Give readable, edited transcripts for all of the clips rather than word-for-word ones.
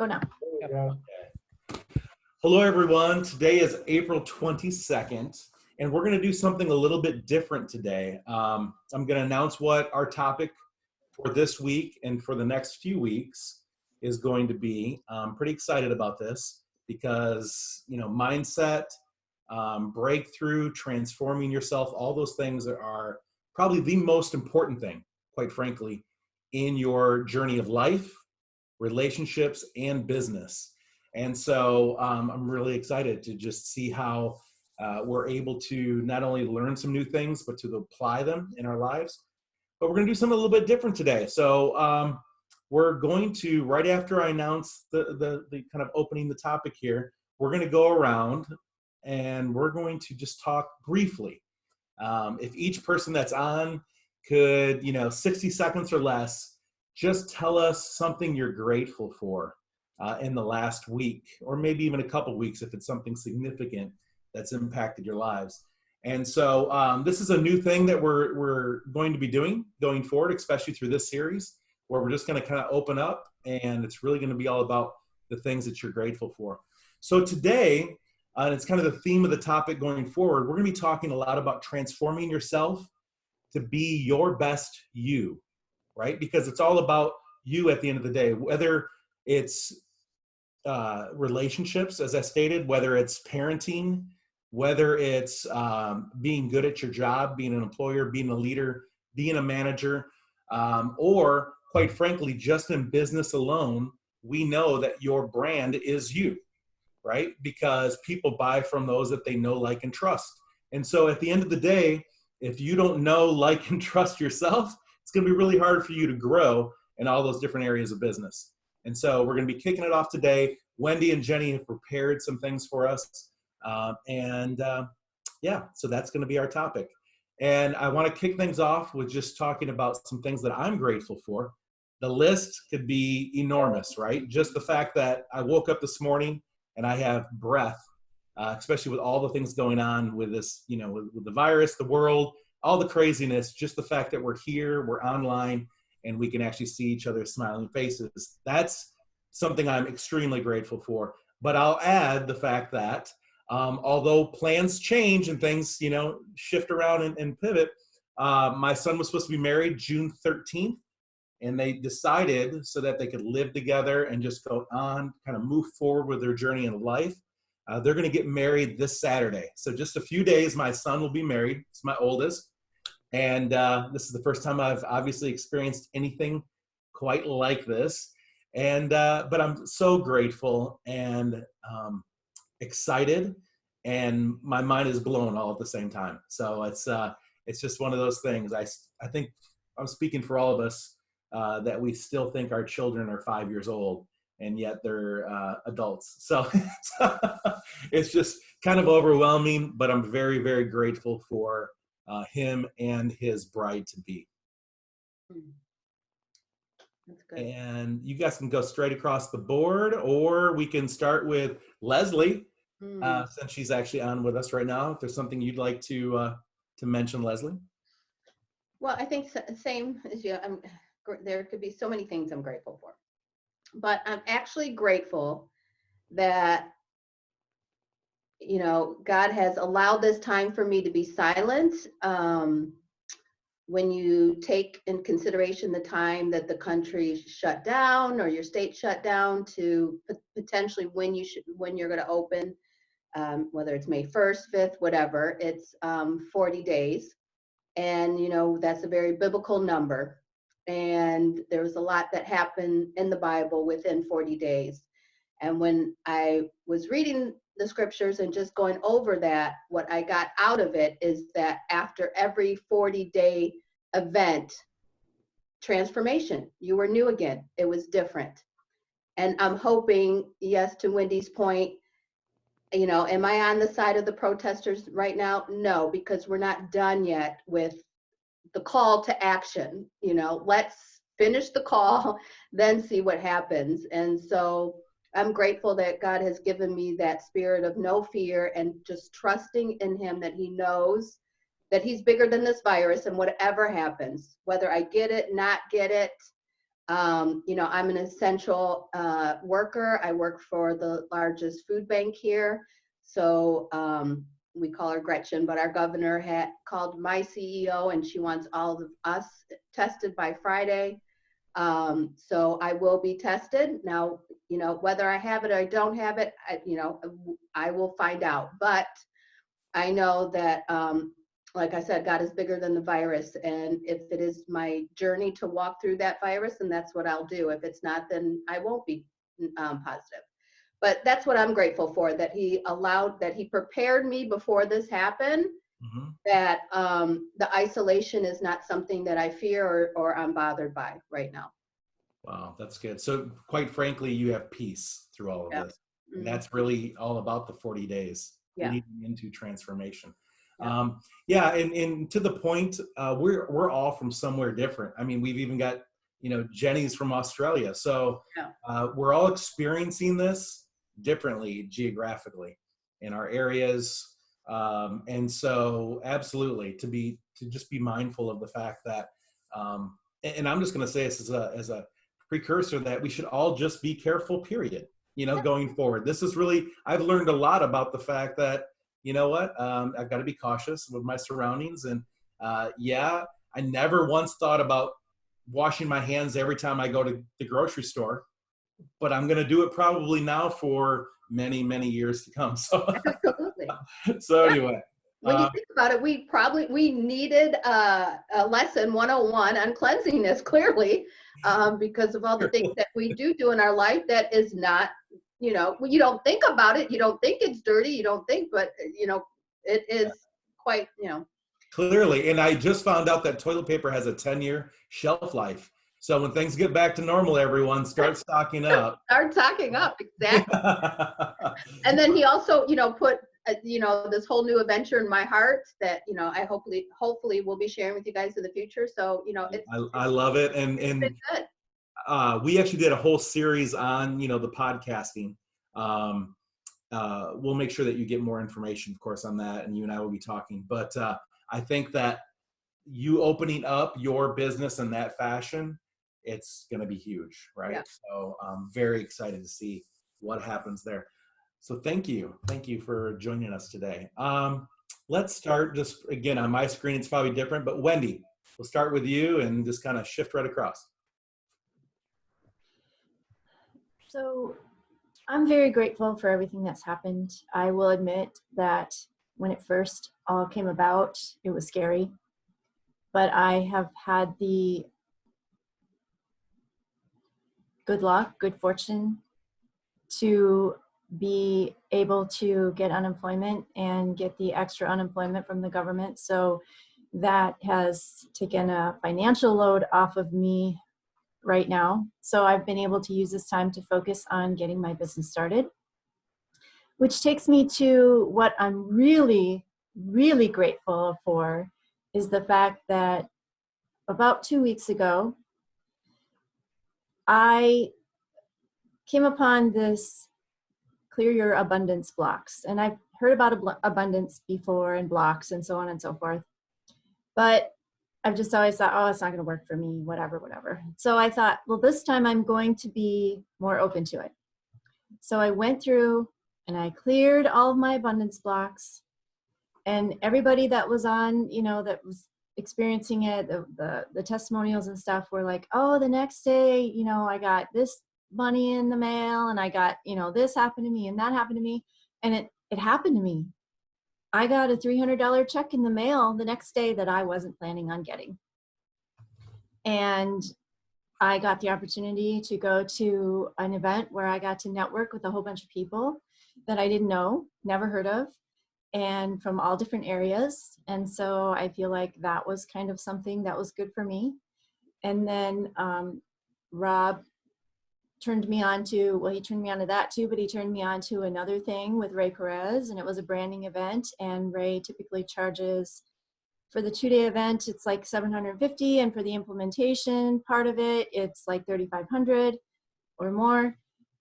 Go now. Okay. Hello, everyone. Today is April 22nd, and we're going to do something a little bit different today. I'm going to announce what our topic for this week and for the next few weeks is going to be. I'm pretty excited about this because, mindset, breakthrough, transforming yourself, all those things are probably the most important thing, quite frankly, in your journey of life, relationships, and business. And so I'm really excited to just see how we're able to not only learn some new things, but to apply them in our lives. But we're going to do something a little bit different today. So we're going to, right after I announce the kind of opening the topic here, we're going to go around and we're going to just talk briefly. If each person that's on could, 60 seconds or less, just tell us something you're grateful for in the last week, or maybe even a couple weeks if it's something significant that's impacted your lives. And so this is a new thing that we're going to be doing going forward, especially through this series, where we're just going to kind of open up, and it's really going to be all about the things that you're grateful for. So today, and it's kind of the theme of the topic going forward, we're going to be talking a lot about transforming yourself to be your best you, right? Because it's all about you at the end of the day, whether it's relationships, as I stated, whether it's parenting, whether it's being good at your job, being an employer, being a leader, being a manager, or quite frankly, just in business alone, we know that your brand is you, right? Because people buy from those that they know, like, and trust. And so at the end of the day, if you don't know, like, and trust yourself, it's going to be really hard for you to grow in all those different areas of business. And so we're going to be kicking it off today. Wendy and Jenny have prepared some things for us. So that's going to be our topic. And I want to kick things off with just talking about some things that I'm grateful for. The list could be enormous, right? Just the fact that I woke up this morning and I have breath, especially with all the things going on with this, with the virus, the world, all the craziness, just the fact that we're here, we're online, and we can actually see each other's smiling faces. That's something I'm extremely grateful for. But I'll add the fact that although plans change and things, shift around and pivot, my son was supposed to be married June 13th, and they decided so that they could live together and just go on, kind of move forward with their journey in life. They're going to get married this Saturday. So just a few days, my son will be married. It's my oldest. And this is the first time I've obviously experienced anything quite like this. And but I'm so grateful and excited, and my mind is blown all at the same time. So it's just one of those things. I think I'm speaking for all of us that we still think our children are 5 years old, and yet they're adults. So it's just kind of overwhelming, but I'm very, very grateful for him and his bride to be. That's good. And you guys can go straight across the board, or we can start with Leslie, since she's actually on with us right now. If there's something you'd like to mention, Leslie. Well, I think same as you. There could be so many things I'm grateful for, but I'm actually grateful that God has allowed this time for me to be silent. When you take in consideration the time that the country shut down or your state shut down to potentially when you're going to open, whether it's May 1st, 5th, whatever, it's 40 days. And, that's a very biblical number. And there was a lot that happened in the Bible within 40 days. And when I was reading the scriptures and just going over that, what I got out of it is that after every 40-day event, transformation, you were new again. It was different. And I'm hoping, yes, to Wendy's point, am I on the side of the protesters right now? No, because we're not done yet with the call to action. Let's finish the call, then see what happens. And so I'm grateful that God has given me that spirit of no fear and just trusting in him, that he knows that he's bigger than this virus, and whatever happens, whether I get it, not get it, You know, I'm an essential worker. I work for the largest food bank here. So we call her Gretchen, but our governor had called my CEO and she wants all of us tested by Friday. So I will be tested. Now, you know, whether I have it or I don't have it, you know, I will find out. But I know that, like I said, God is bigger than the virus. And if it is my journey to walk through that virus, then that's what I'll do. If it's not, then I won't be positive. But that's what I'm grateful for, that he allowed, that he prepared me before this happened, that the isolation is not something that I fear or I'm bothered by right now. Wow, that's good. So quite frankly, you have peace through all of this. And that's really all about the 40 days leading into transformation. Yeah, and to the point, we're all from somewhere different. I mean, we've even got, you know, Jenny's from Australia. So we're all experiencing this differently geographically in our areas. And so absolutely to just be mindful of the fact that, and I'm just going to say this as a precursor, that we should all just be careful, period, you know, going forward. This is really, I've learned a lot about the fact that, you know what, I've got to be cautious with my surroundings. And yeah, I never once thought about washing my hands every time I go to the grocery store, but I'm going to do it probably now for many, many years to come. So, Absolutely. So anyway. When you think about it, we needed a lesson 101 on cleanliness, clearly, because of all the things that we do in our life that is not, you know, you don't think about it, you don't think it's dirty, you don't think, but you know, it is quite, you know. Clearly, and I just found out that toilet paper has a 10-year shelf life. So when things get back to normal, everyone start stocking up. Start stocking up, exactly. And then he also, you know, put, you know, this whole new adventure in my heart that, you know, I hopefully will be sharing with you guys in the future. So, you know, I love it. And good. We actually did a whole series on, you know, the podcasting. We'll make sure that you get more information, of course, on that, and you and I will be talking. But I think that you opening up your business in that fashion, it's going to be huge, right? Yeah. So I'm very excited to see what happens there. So thank you for joining us today. Let's start just, again, on my screen, it's probably different, but Wendy, we'll start with you and just kind of shift right across. So I'm very grateful for everything that's happened. I will admit that when it first all came about, it was scary, but I have had the good luck, good fortune to be able to get unemployment and get the extra unemployment from the government. So that has taken a financial load off of me right now. So I've been able to use this time to focus on getting my business started, which takes me to what I'm really, really grateful for is the fact that about 2 weeks ago, I came upon this clear your abundance blocks. And I've heard about abundance before and blocks and so on and so forth. But I've just always thought, oh, it's not going to work for me, whatever. So I thought, well, this time I'm going to be more open to it. So I went through and I cleared all of my abundance blocks, and everybody that was on, you know, that was experiencing it, the testimonials and stuff were like, oh, the next day, you know, I got this money in the mail and I got, you know, this happened to me and that happened to me. And it happened to me. I got a $300 check in the mail the next day that I wasn't planning on getting. And I got the opportunity to go to an event where I got to network with a whole bunch of people that I didn't know, never heard of, and from all different areas. And so I feel like that was kind of something that was good for me. And then Rob turned me on to, well, he turned me on to that too, but he turned me on to another thing with Ray Perez, and it was a branding event. And Ray typically charges, for the 2-day event, it's like $750, and for the implementation part of it, it's like $3,500 or more.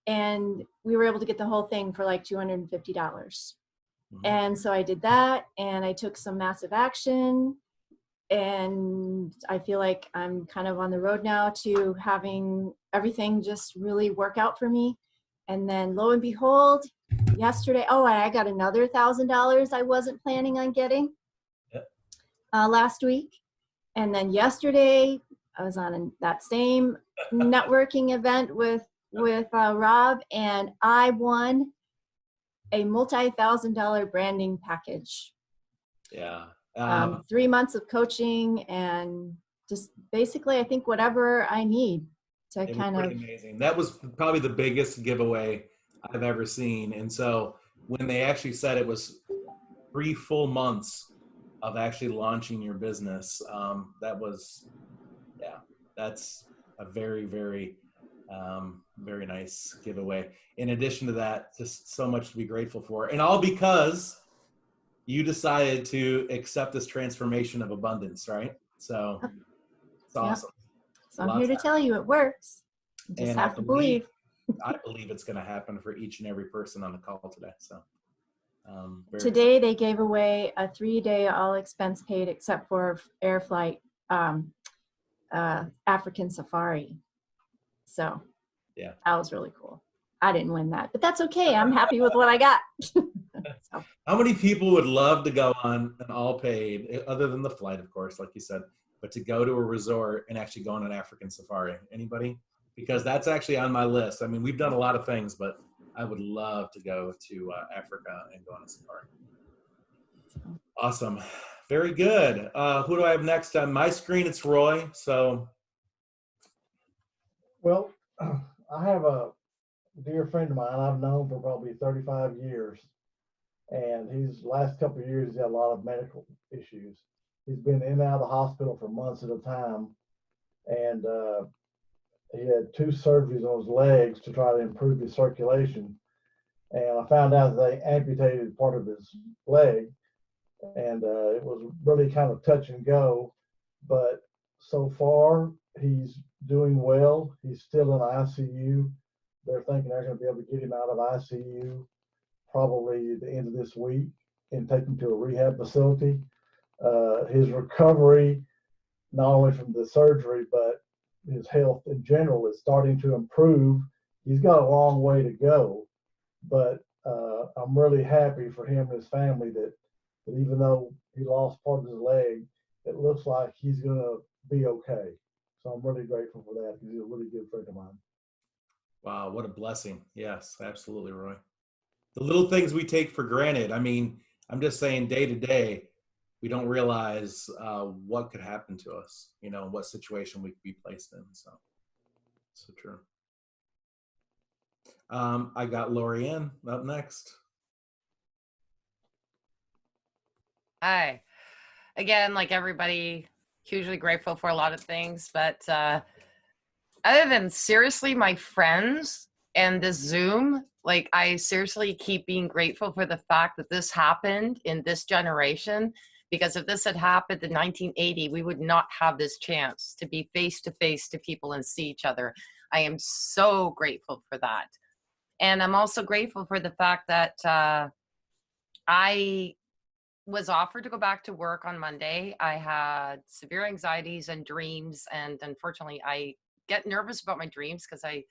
And we were able to get the whole thing for like $250. Mm-hmm. And so I did that, and I took some massive action. and I feel like I'm kind of on the road now to having everything just really work out for me. And then lo and behold, yesterday, and I got another $1,000 I wasn't planning on getting last week. And then yesterday, I was on that same networking event with Rob, and I won a multi-$1,000 branding package. Yeah. 3 months of coaching, and just basically, I think whatever I need to it kind was of. pretty amazing. That was probably the biggest giveaway I've ever seen. And so when they actually said it was 3 full months of actually launching your business, that's a very, very, very nice giveaway. In addition to that, just so much to be grateful for, and all because you decided to accept this transformation of abundance, right? So it's awesome. So I'm here to tell you it works. You just have to believe. I believe it's going to happen for each and every person on the call today. So today they gave away a 3-day all expense paid except for air flight African safari. So yeah, that was really cool. I didn't win that, but that's okay. I'm happy with what I got. So. How many people would love to go on an all paid, other than the flight, of course, like you said, but to go to a resort and actually go on an African safari? Anybody? Because that's actually on my list. I mean, we've done a lot of things, but I would love to go to Africa and go on a safari. Awesome. Very good. Who do I have next on my screen? It's Roy. So. Well, I have a dear friend of mine I've known for probably 35 years. And his last couple of years, he's had a lot of medical issues. He's been in and out of the hospital for months at a time. And he had 2 surgeries on his legs to try to improve his circulation. And I found out that they amputated part of his leg. And it was really kind of touch and go. But so far, he's doing well. He's still in ICU. They're thinking they're going to be able to get him out of ICU probably at the end of this week and take him to a rehab facility. His recovery, not only from the surgery, but his health in general is starting to improve. He's got a long way to go, but I'm really happy for him and his family that even though he lost part of his leg, it looks like he's going to be okay. So I'm really grateful for that because he's a really good friend of mine. Wow, what a blessing. Yes, absolutely, Roy. The little things we take for granted. I mean, I'm just saying day to day, we don't realize what could happen to us, what situation we could be placed in. So true. I got Lorianne up next. Hi. Again, like everybody, hugely grateful for a lot of things, but other than seriously my friends and this Zoom, like I seriously keep being grateful for the fact that this happened in this generation, because if this had happened in 1980, we would not have this chance to be face to face to people and see each other. I am so grateful for that. And I'm also grateful for the fact that I was offered to go back to work on Monday. I had severe anxieties and dreams, and unfortunately I get nervous about my dreams because I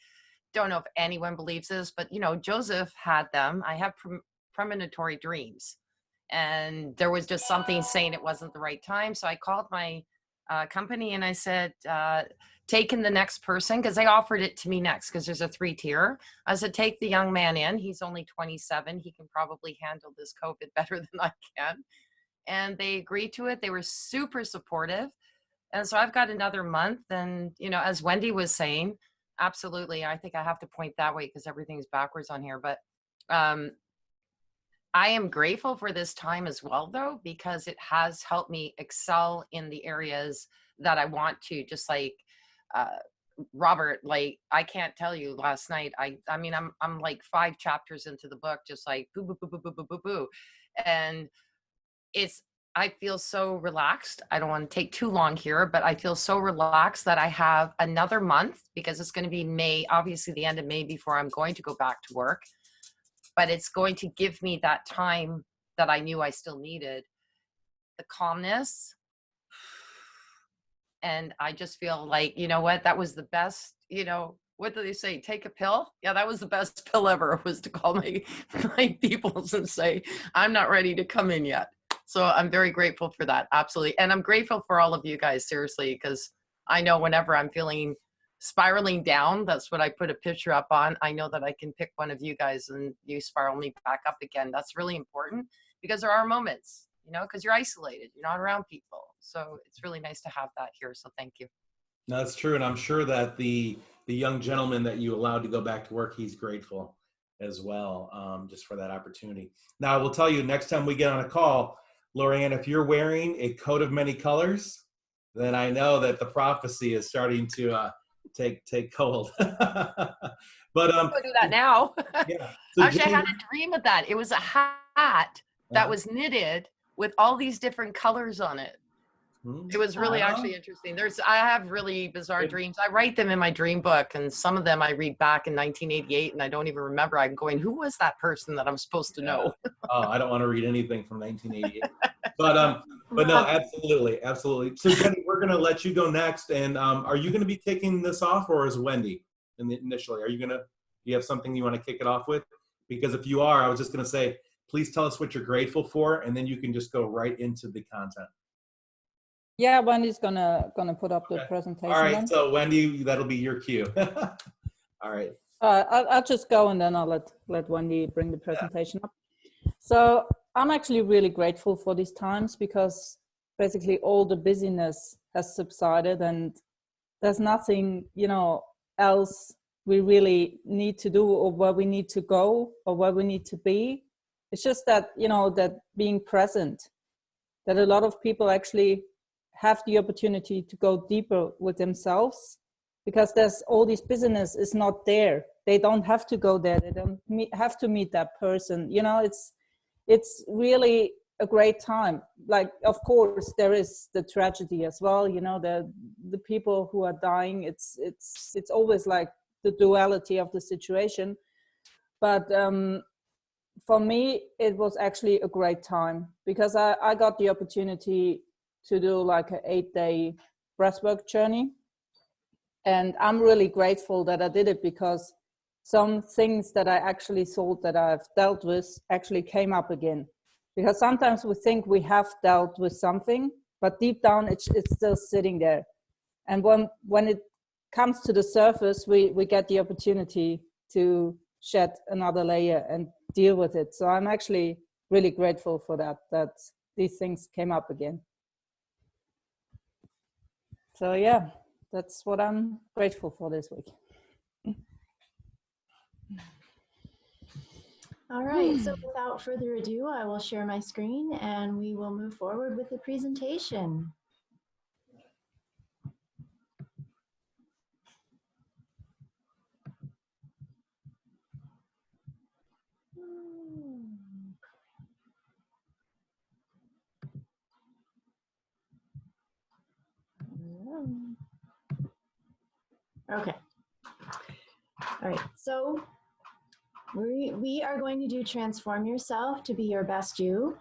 don't know if anyone believes this, but Joseph had them. I have premonitory dreams, and there was just something saying it wasn't the right time. So I called my company and I said, take in the next person, because they offered it to me next, because there's a 3-tier. I said, take the young man in. He's only 27. He can probably handle this COVID better than I can. And they agreed to it. They were super supportive. And so I've got another month. And, as Wendy was saying, absolutely, I think I have to point that way because everything's backwards on here. But I am grateful for this time as well, though, because it has helped me excel in the areas that I want to, just like Robert. Like, I can't tell you, last night, I mean, I'm like 5 chapters into the book, just like boo, boo, boo, boo, boo, boo, boo, boo. And I feel so relaxed. I don't want to take too long here, but I feel so relaxed that I have another month, because it's going to be May, obviously the end of May, before I'm going to go back to work. But it's going to give me that time that I knew I still needed. The calmness, And I just feel like, you know what, that was the best, you know, what do they say? Take a pill. Yeah, that was the best pill ever, was to call my peoples and say, I'm not ready to come in yet. So I'm very grateful for that. Absolutely. And I'm grateful for all of you guys, seriously, because I know whenever I'm feeling spiraling down, that's what I put a picture up on. I know that I can pick one of you guys and you spiral me back up again. That's really important, because there are moments, you know, because you're isolated, you're not around people. So it's really nice to have that here. So thank you. No, that's true. And I'm sure that the young gentleman that you allowed to go back to work, he's grateful as well, just for that opportunity. Now, I will tell you, next time we get on a call, Lorianne, if you're wearing a coat of many colors, then I know that the prophecy is starting to take hold. But I'll do that now. yeah. So Actually, Jenny, I had a dream of that. It was a hat that was knitted with all these different colors on it. It was really actually interesting. I have really bizarre dreams. I write them in my dream book, and some of them I read back in 1988 and I don't even remember. I'm going, who was that person that I'm supposed to know? Oh, I don't want to read anything from 1988. But no, absolutely. So Jenny, we're going to let you go next. And are you going to be kicking this off, or is Wendy initially? Do you have something you want to kick it off with? Because if you are, I was just going to say, please tell us what you're grateful for, and then you can just go right into the content. Yeah, Wendy's gonna put up the presentation. All right, then. so Wendy, that'll be your cue. All right. I'll just go, and then I'll let Wendy bring the presentation up. So I'm actually really grateful for these times, because basically all the busyness has subsided, and there's nothing, you know, else we really need to do, or where we need to go, or where we need to be. It's just that, you know, that being present, that a lot of people actually have the opportunity to go deeper with themselves, because there's all this business is not there. They don't have to go there. They don't have to meet that person. You know, it's really a great time. Like, of course, there is the tragedy as well. You know, the people who are dying. It's always like the duality of the situation. But for me, it was actually a great time, because I got the opportunity to do like an 8-day breathwork journey. And I'm really grateful that I did it, because some things that I actually thought that I've dealt with actually came up again. Because sometimes we think we have dealt with something, but deep down it's still sitting there. And when it comes to the surface, we get the opportunity to shed another layer and deal with it. So I'm actually really grateful for that these things came up again. So yeah, that's what I'm grateful for this week. All right, so without further ado, I will share my screen and we will move forward with the presentation. Okay. All right, so we are going to do Transform Yourself to be your best you.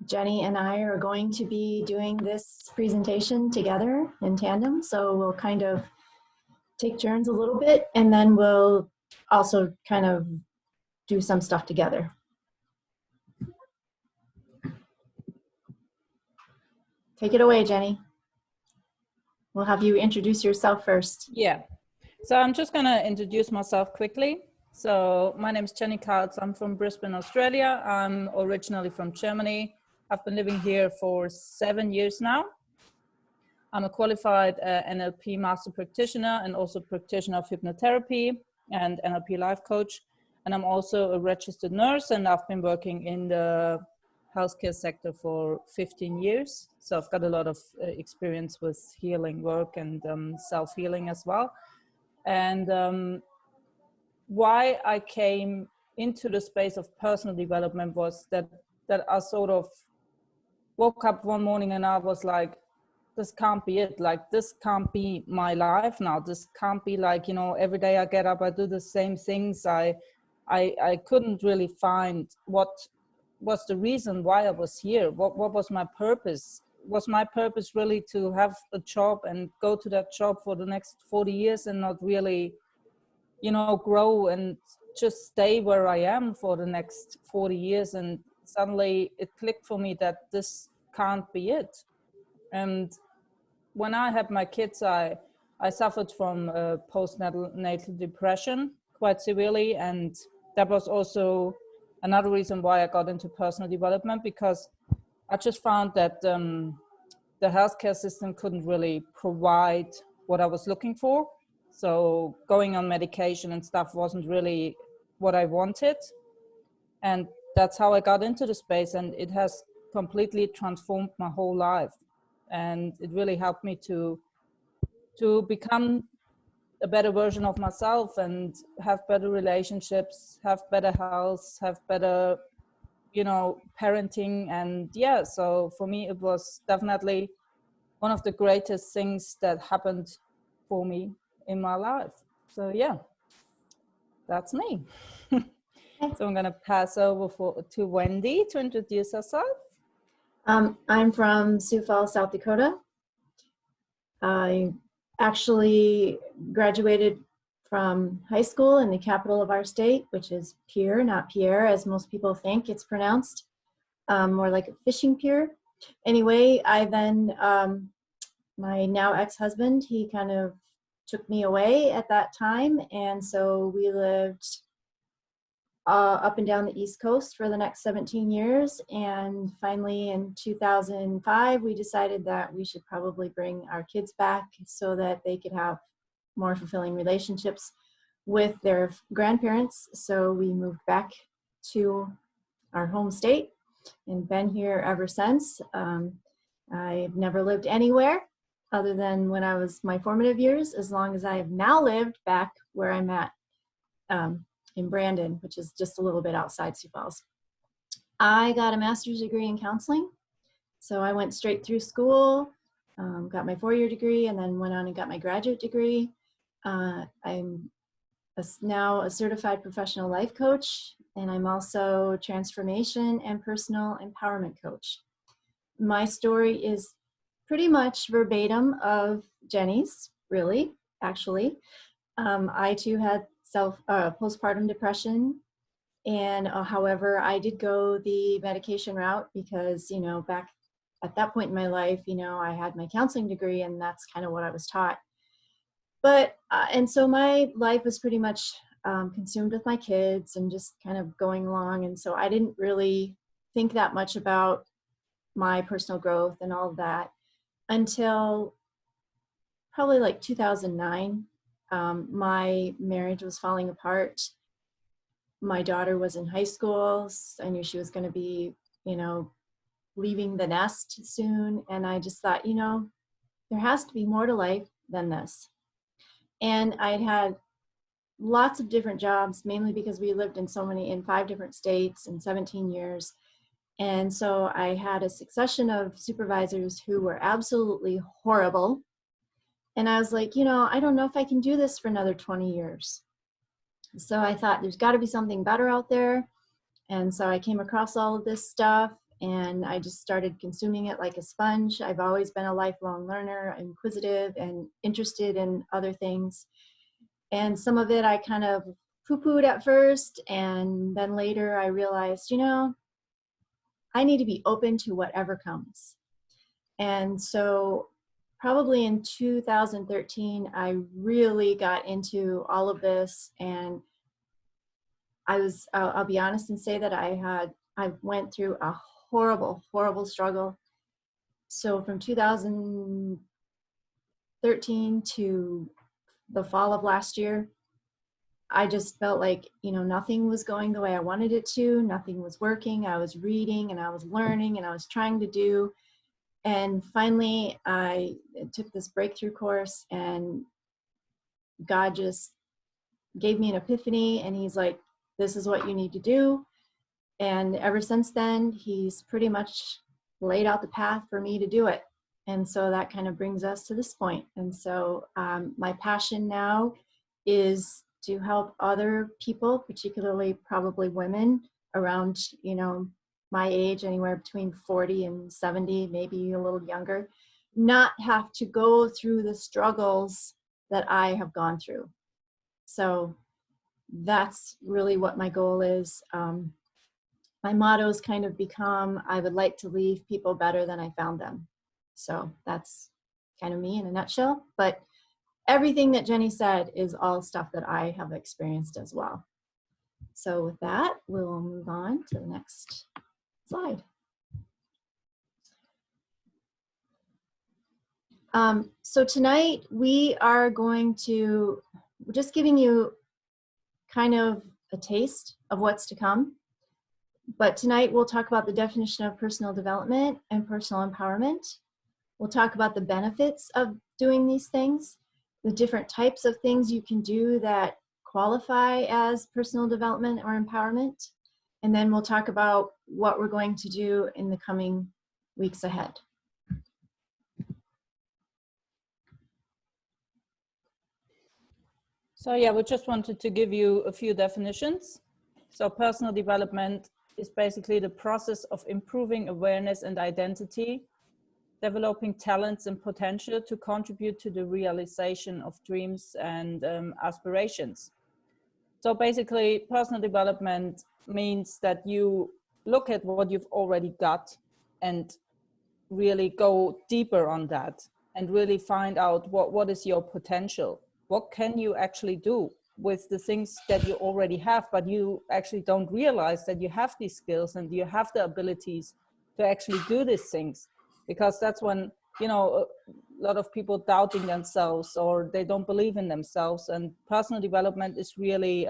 Jenny and I are going to be doing this presentation together in tandem, so we'll kind of take turns a little bit, and then we'll also kind of do some stuff together. Take it away, Jenny. We'll have you introduce yourself first. Yeah, so I'm just going to introduce myself quickly. So my name is Jenny Kautz. I'm from Brisbane, Australia. I'm originally from Germany. I've been living here for 7 years now. I'm a qualified NLP master practitioner and also practitioner of hypnotherapy and NLP life coach. And I'm also a registered nurse, and I've been working in the healthcare sector for 15 years. So I've got a lot of experience with healing work and self-healing as well. And why I came into the space of personal development was that I sort of woke up one morning and I was like, this can't be it. Like, this can't be my life now. This can't be like, you know, every day I get up, I do the same things. I couldn't really find what was the reason why I was here. What was my purpose? was my purpose really to have a job and go to that job for the next 40 years and not really, you know, grow and just stay where I am for the next 40 years? And suddenly it clicked for me that this can't be it. And when I had my kids, I suffered from postnatal depression quite severely. And that was also another reason why I got into personal development, because I just found that the healthcare system couldn't really provide what I was looking for. So going on medication and stuff wasn't really what I wanted. And that's how I got into the space. And it has completely transformed my whole life. And it really helped me to become a better version of myself and have better relationships, have better health, have better, you know, parenting. And yeah, so for me, it was definitely one of the greatest things that happened for me in my life. So yeah, that's me. So I'm going to pass over to Wendy to introduce herself. I'm from Sioux Falls, South Dakota. I actually graduated from high school in the capital of our state, which is Pierre, not Pierre, as most people think it's pronounced, more like a fishing pier. Anyway, I then, my now ex-husband, he kind of took me away at that time, and so we lived up and down the East Coast for the next 17 years. And finally in 2005, we decided that we should probably bring our kids back so that they could have more fulfilling relationships with their grandparents. So we moved back to our home state and been here ever since. I've never lived anywhere other than when I was my formative years, as long as I have now lived back where I'm at. In Brandon, which is just a little bit outside Sioux Falls. I got a master's degree in counseling. So I went straight through school, got my 4-year degree, and then went on and got my graduate degree. I'm now a certified professional life coach, and I'm also transformation and personal empowerment coach. My story is pretty much verbatim of Jenny's, really, actually. I too had postpartum depression, and however, I did go the medication route because, you know, back at that point in my life, you know, I had my counseling degree and that's kind of what I was taught. But and so my life was pretty much consumed with my kids and just kind of going along, and so I didn't really think that much about my personal growth and all of that until probably like 2009. My marriage was falling apart. My daughter was in high school. I knew she was going to be, you know, leaving the nest soon. And I just thought, you know, there has to be more to life than this. And I'd had lots of different jobs, mainly because we lived in 5 different states in 17 years. And so I had a succession of supervisors who were absolutely horrible. And I was like, you know, I don't know if I can do this for another 20 years. So I thought there's got to be something better out there. And so I came across all of this stuff and I just started consuming it like a sponge. I've always been a lifelong learner, inquisitive and interested in other things. And some of it I kind of poo-pooed at first. And then later I realized, you know, I need to be open to whatever comes. And so probably in 2013, I really got into all of this, and I'll be honest and say that I went through a horrible, horrible struggle. So from 2013 to the fall of last year, I just felt like, you know, nothing was going the way I wanted it to. Nothing was working. I was reading and I was learning and I was trying to do. And finally, I took this breakthrough course and God just gave me an epiphany and he's like, this is what you need to do. And ever since then, he's pretty much laid out the path for me to do it. And so that kind of brings us to this point. And so my passion now is to help other people, particularly probably women, around, you know, my age, anywhere between 40 and 70, maybe a little younger, not have to go through the struggles that I have gone through. So that's really what my goal is. My motto's kind of become, I would like to leave people better than I found them. So that's kind of me in a nutshell. But everything that Jenny said is all stuff that I have experienced as well. So with that, we'll move on to the next slide. So tonight we are we're just giving you kind of a taste of what's to come. But tonight we'll talk about the definition of personal development and personal empowerment. We'll talk about the benefits of doing these things, the different types of things you can do that qualify as personal development or empowerment. And then we'll talk about what we're going to do in the coming weeks ahead. So yeah, we just wanted to give you a few definitions. So personal development is basically the process of improving awareness and identity, developing talents and potential to contribute to the realization of dreams and aspirations. So basically, personal development means that you look at what you've already got and really go deeper on that and really find out what is your potential. What can you actually do with the things that you already have, but you actually don't realize that you have these skills and you have the abilities to actually do these things. Because that's when, you know, a lot of people doubting themselves or they don't believe in themselves. And personal development is really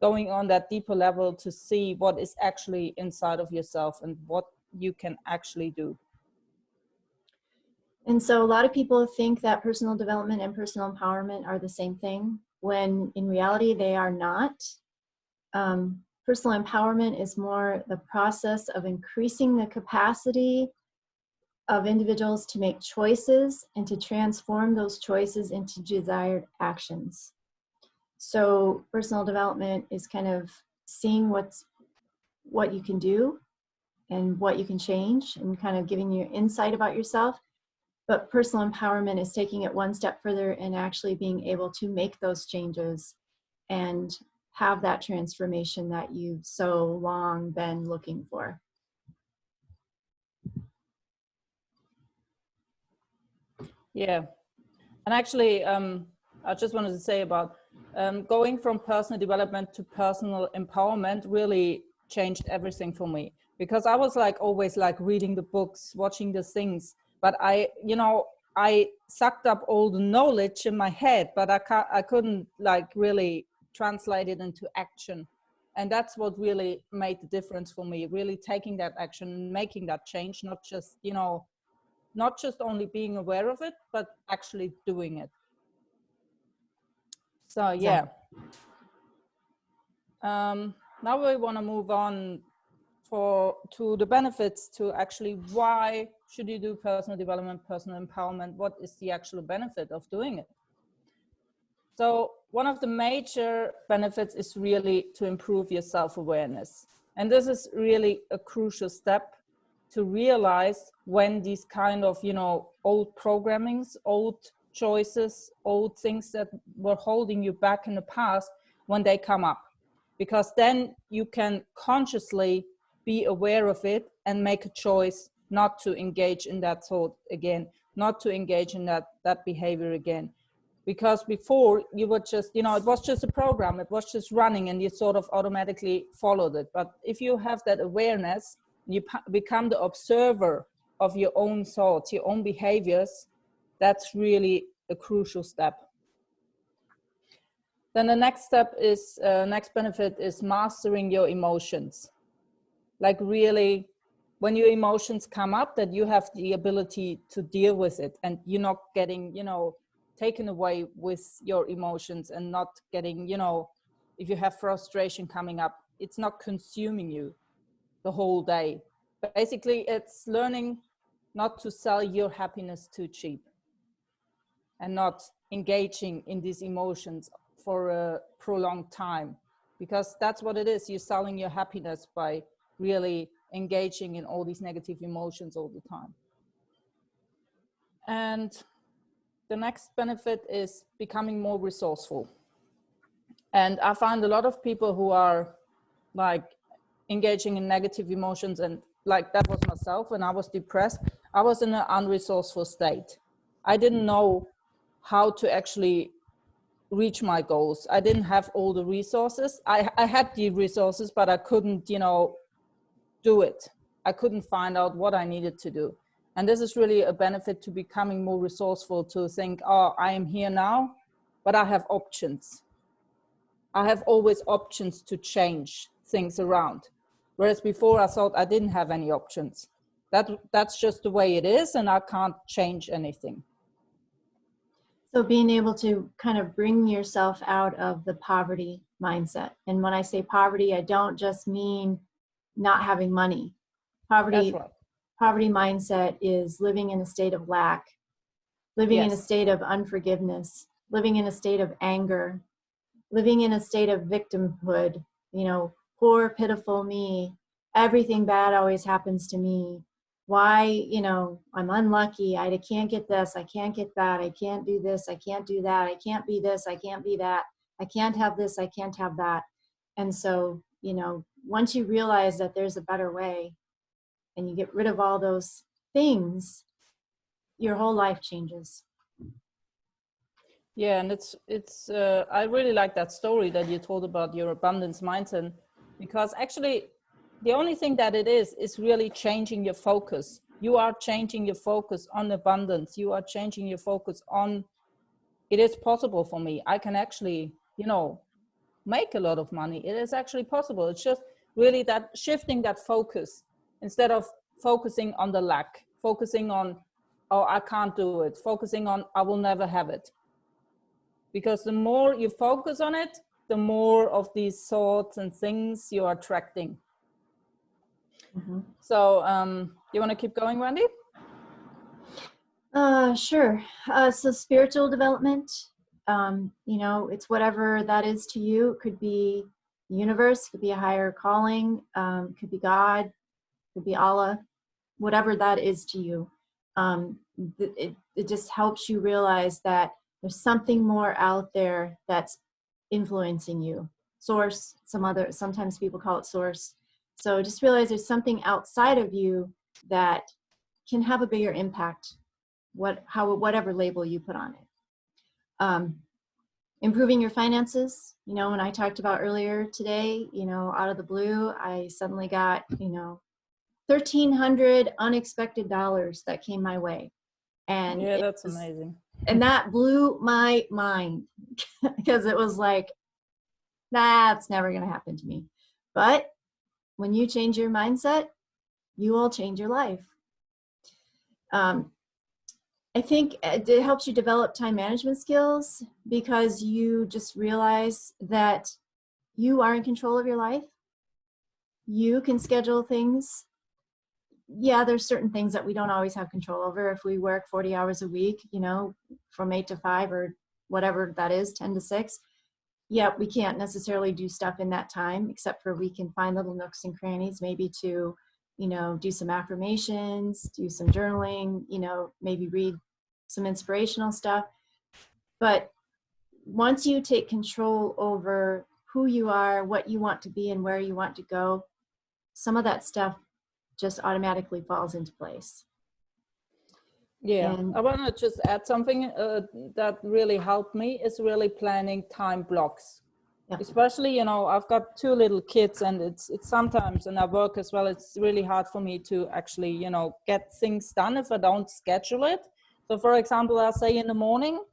going on that deeper level to see what is actually inside of yourself and what you can actually do. And so a lot of people think that personal development and personal empowerment are the same thing, when in reality they are not. Personal empowerment is more the process of increasing the capacity of individuals to make choices and to transform those choices into desired actions. So personal development is kind of seeing what you can do and what you can change and kind of giving you insight about yourself. But personal empowerment is taking it one step further and actually being able to make those changes and have that transformation that you've so long been looking for. Yeah. And actually, I just wanted to say about going from personal development to personal empowerment really changed everything for me, because I was like always like reading the books, watching the things, but I sucked up all the knowledge in my head, but I couldn't like really translate it into action. And that's what really made the difference for me, really taking that action, making that change, not just, you know, not just only being aware of it, but actually doing it. So yeah. Now we want to move on to the benefits, to actually why should you do personal development, personal empowerment? What is the actual benefit of doing it? So one of the major benefits is really to improve your self-awareness. And this is really a crucial step to realize when these kind of, you know, old programmings, old choices, old things that were holding you back in the past, when they come up. Because then you can consciously be aware of it and make a choice not to engage in that thought again, not to engage in that behavior again. Because before you were just, you know, it was just a program, it was just running and you sort of automatically followed it. But if you have that awareness, you become the observer of your own thoughts, your own behaviors, that's really a crucial step. Then the next step is, next benefit is mastering your emotions. Like really, when your emotions come up, that you have the ability to deal with it and you're not getting, you know, taken away with your emotions and not getting, you know, if you have frustration coming up, it's not consuming you the whole day. Basically, it's learning not to sell your happiness too cheap and not engaging in these emotions for a prolonged time, because that's what it is. You're selling your happiness by really engaging in all these negative emotions all the time. And the next benefit is becoming more resourceful. And I find a lot of people who are like engaging in negative emotions, and like that was myself when I was depressed. I was in an unresourceful state. I didn't know how to actually reach my goals. I didn't have all the resources. I had the resources, but I couldn't, do it. I couldn't find out what I needed to do. And this is really a benefit to becoming more resourceful, to think, oh, I am here now, but I have options. I have always options to change things around. Whereas before I thought I didn't have any options. That's just the way it is, and I can't change anything. So being able to kind of bring yourself out of the poverty mindset. And when I say poverty, I don't just mean not having money. Poverty, That's right. Poverty mindset is living in a state of lack, living in a state of unforgiveness, living in a state of anger, living in a state of victimhood, poor, pitiful me, everything bad always happens to me. Why, I'm unlucky, I can't get this, I can't get that, I can't do this, I can't do that, I can't be this, I can't be that, I can't have this, I can't have that. And so, once you realize that there's a better way and you get rid of all those things, your whole life changes. Yeah, and it's I really like that story that you told about your abundance mindset, because actually the only thing that it is really changing your focus. You are changing your focus on abundance. You are changing your focus on, it is possible for me. I can actually, make a lot of money. It is actually possible. It's just really that shifting that focus, instead of focusing on the lack, focusing on, oh, I can't do it, focusing on, I will never have it. Because the more you focus on it, the more of these thoughts and things you are attracting. Mm-hmm. So you want to keep going, Wendy? Sure. So spiritual development, it's whatever that is to you. It could be the universe, could be a higher calling, could be God, could be Allah, whatever that is to you. It just helps you realize that there's something more out there that's influencing you. Source, sometimes people call it source. So just realize there's something outside of you that can have a bigger impact, whatever label you put on it. Improving your finances. When I talked about earlier today, out of the blue, I suddenly got, $1,300 unexpected dollars that came my way. And yeah, that's amazing. And that blew my mind because it was like, that's never going to happen to me. But when you change your mindset, you will change your life. I think it helps you develop time management skills, because you just realize that you are in control of your life. You can schedule things. Yeah, there's certain things that we don't always have control over. If we work 40 hours a week, from 8 to 5 or whatever that is, 10 to 6, yeah, we can't necessarily do stuff in that time, except for we can find little nooks and crannies, maybe to, do some affirmations, do some journaling, maybe read some inspirational stuff. But once you take control over who you are, what you want to be, and where you want to go, some of that stuff just automatically falls into place. Yeah, And I want to just add something that really helped me is really planning time blocks. Yeah. Especially, I've got 2 little kids, and it's sometimes, and I work as well, it's really hard for me to actually, get things done if I don't schedule it. So for example, I'll say in the morning,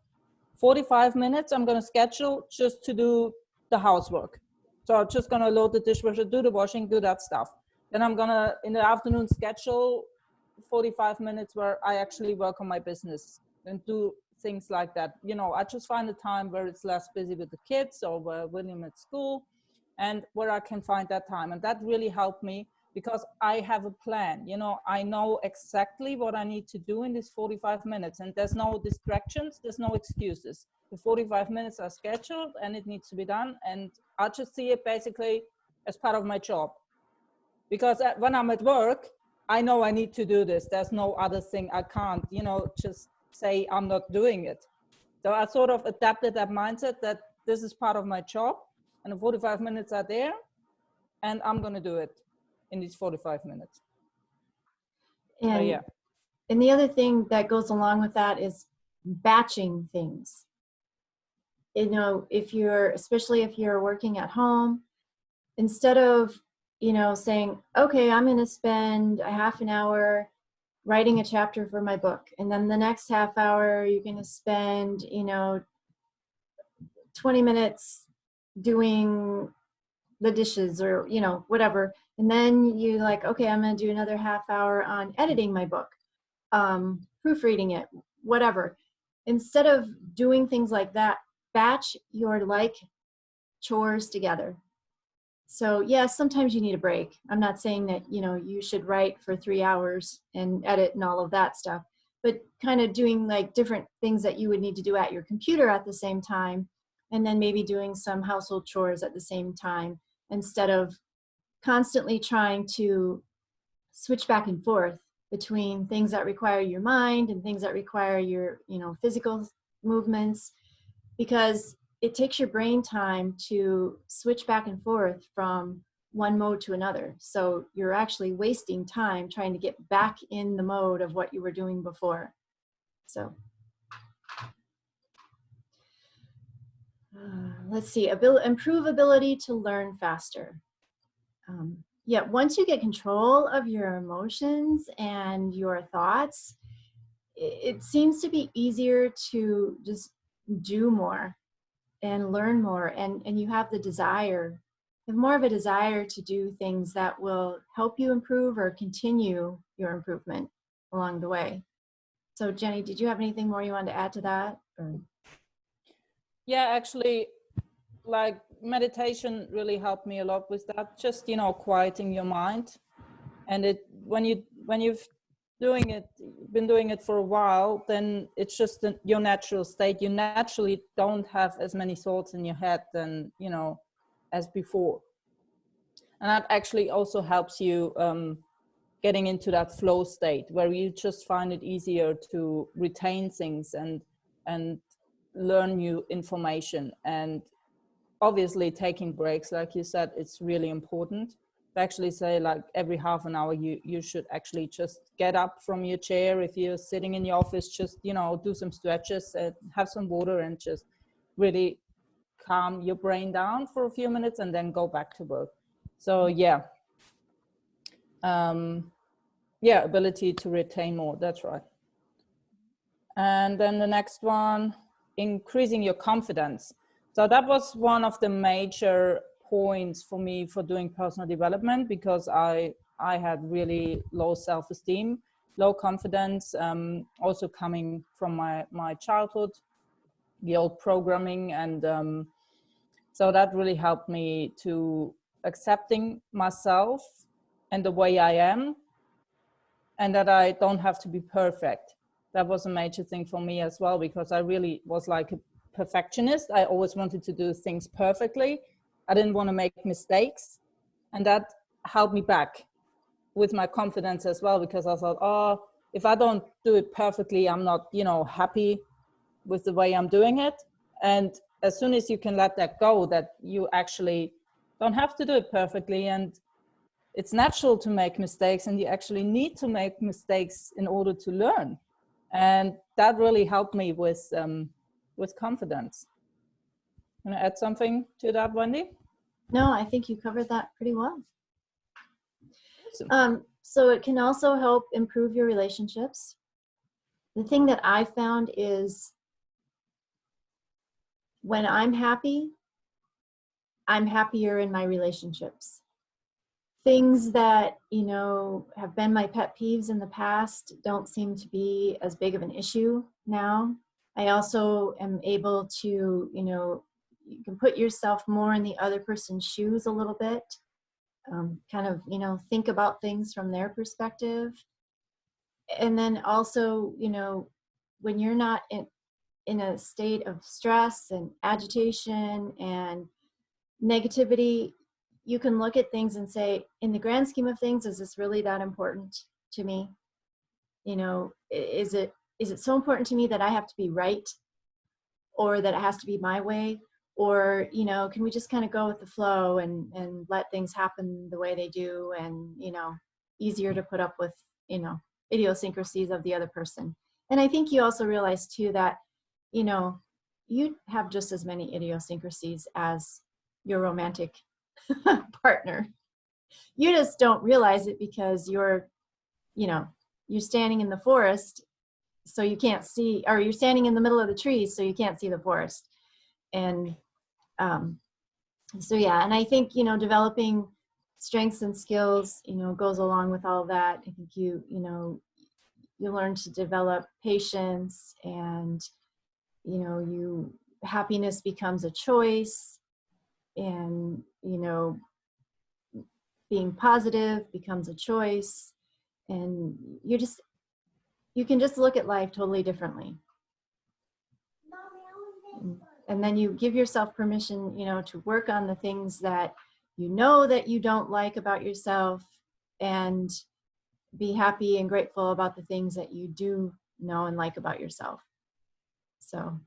45 minutes, I'm going to schedule just to do the housework. So I'm just going to load the dishwasher, do the washing, do that stuff. Then I'm going to, in the afternoon, schedule 45 minutes where I actually work on my business and do things like that. I just find a time where it's less busy with the kids, or where William at school, and where I can find that time. And that really helped me, because I have a plan. I know exactly what I need to do in these 45 minutes, and there's no distractions, there's no excuses. The 45 minutes are scheduled and it needs to be done, and I just see it basically as part of my job. because when I'm at work, I know I need to do this. There's no other thing. I can't, just say I'm not doing it. So I sort of adapted that mindset that this is part of my job, and the 45 minutes are there, and I'm going to do it in these 45 minutes. And, so, yeah. And the other thing that goes along with that is batching things. Especially if you're working at home, instead of, saying, okay, I'm going to spend a half an hour writing a chapter for my book, and then the next half hour you're going to spend 20 minutes doing the dishes, or whatever, and then you like, okay, I'm going to do another half hour on editing my book, proofreading it, whatever. Instead of doing things like that, batch your chores together. So yes, sometimes you need a break. I'm not saying that, you should write for 3 hours and edit and all of that stuff, but kind of doing like different things that you would need to do at your computer at the same time, and then maybe doing some household chores at the same time, instead of constantly trying to switch back and forth between things that require your mind and things that require your, physical movements, because it takes your brain time to switch back and forth from one mode to another. So you're actually wasting time trying to get back in the mode of what you were doing before. So let's see, improve ability to learn faster. Once you get control of your emotions and your thoughts, it seems to be easier to just do more and learn more, and you have more of a desire to do things that will help you improve or continue your improvement along the way. So Jenny, did you have anything more you wanted to add to that? Or? Yeah, actually, like meditation really helped me a lot with that, just quieting your mind. And when you've been doing it for a while, then it's just your natural state. You naturally don't have as many thoughts in your head than as before, and that actually also helps you getting into that flow state where you just find it easier to retain things and learn new information. And obviously taking breaks, like you said, it's really important. Actually say like every half an hour you should actually just get up from your chair. If you're sitting in the office, just do some stretches, have some water, and just really calm your brain down for a few minutes and then go back to work. So ability to retain more, that's right. And then the next one, increasing your confidence. So that was one of the major points for me for doing personal development, because I had really low self-esteem, low confidence, also coming from my childhood, the old programming. And so that really helped me to accepting myself and the way I am, and that I don't have to be perfect. That was a major thing for me as well, because I really was like a perfectionist. I always wanted to do things perfectly. I didn't want to make mistakes, and that held me back with my confidence as well, because I thought, oh, if I don't do it perfectly, I'm not, happy with the way I'm doing it. And as soon as you can let that go, that you actually don't have to do it perfectly, and it's natural to make mistakes, and you actually need to make mistakes in order to learn. And that really helped me with confidence. Want to add something to that, Wendy? No, I think you covered that pretty well. Awesome. So it can also help improve your relationships. The thing that I found is when I'm happy, I'm happier in my relationships. Things that, have been my pet peeves in the past don't seem to be as big of an issue now. I also am able to, you can put yourself more in the other person's shoes a little bit, kind of, think about things from their perspective. And then also, when you're not in a state of stress and agitation and negativity, you can look at things and say, in the grand scheme of things, is this really that important to me? You know, is it so important to me that I have to be right, or that it has to be my way? Or, you know, can we just kind of go with the flow and let things happen the way they do, and, you know, easier to put up with, you know, idiosyncrasies of the other person. And I think you also realize too that, you know, you have just as many idiosyncrasies as your romantic partner. You just don't realize it because you're, you know, you're standing in the forest, so you can't see, or you're standing in the middle of the trees, so you can't see the forest. And so yeah, and I think, you know, developing strengths and skills, you know, goes along with all of that. I think you know, you learn to develop patience, and, you know, happiness becomes a choice, and, you know, being positive becomes a choice, and you can just look at life totally differently. And then you give yourself permission, you know, to work on the things that you know that you don't like about yourself, and be happy and grateful about the things that you do know and like about yourself. So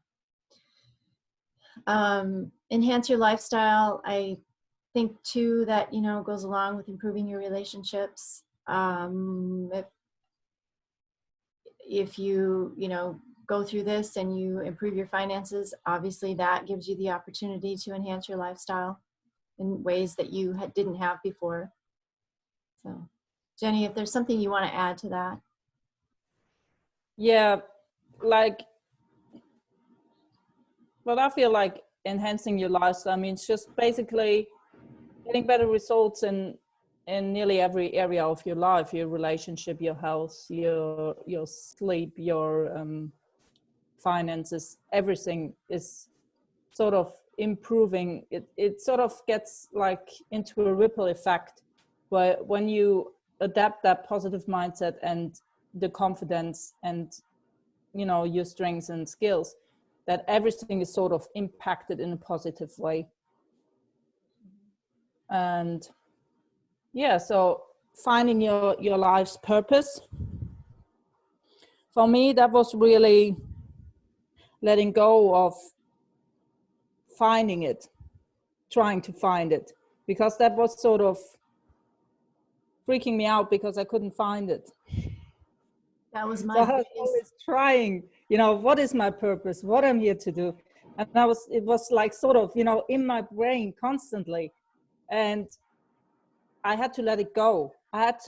enhance your lifestyle. I think too that, you know, goes along with improving your relationships. If you know, go through this and you improve your finances, obviously that gives you the opportunity to enhance your lifestyle in ways that you didn't have before. So Jenny, if there's something you want to add to that. Yeah, like, well, I feel like enhancing your lifestyle, I mean, it's just basically getting better results in nearly every area of your life, your relationship, your health, your sleep, your finances. Everything is sort of improving. It sort of gets like into a ripple effect, where when you adapt that positive mindset and the confidence and, you know, your strengths and skills, that everything is sort of impacted in a positive way. And yeah, so finding your life's purpose, for me, that was really letting go of finding it, trying to find it, because that was sort of freaking me out because I couldn't find it. That was my So I was always trying, you know, what is my purpose, what I'm here to do. And it was like sort of, you know, in my brain constantly. And I had to let it go. I had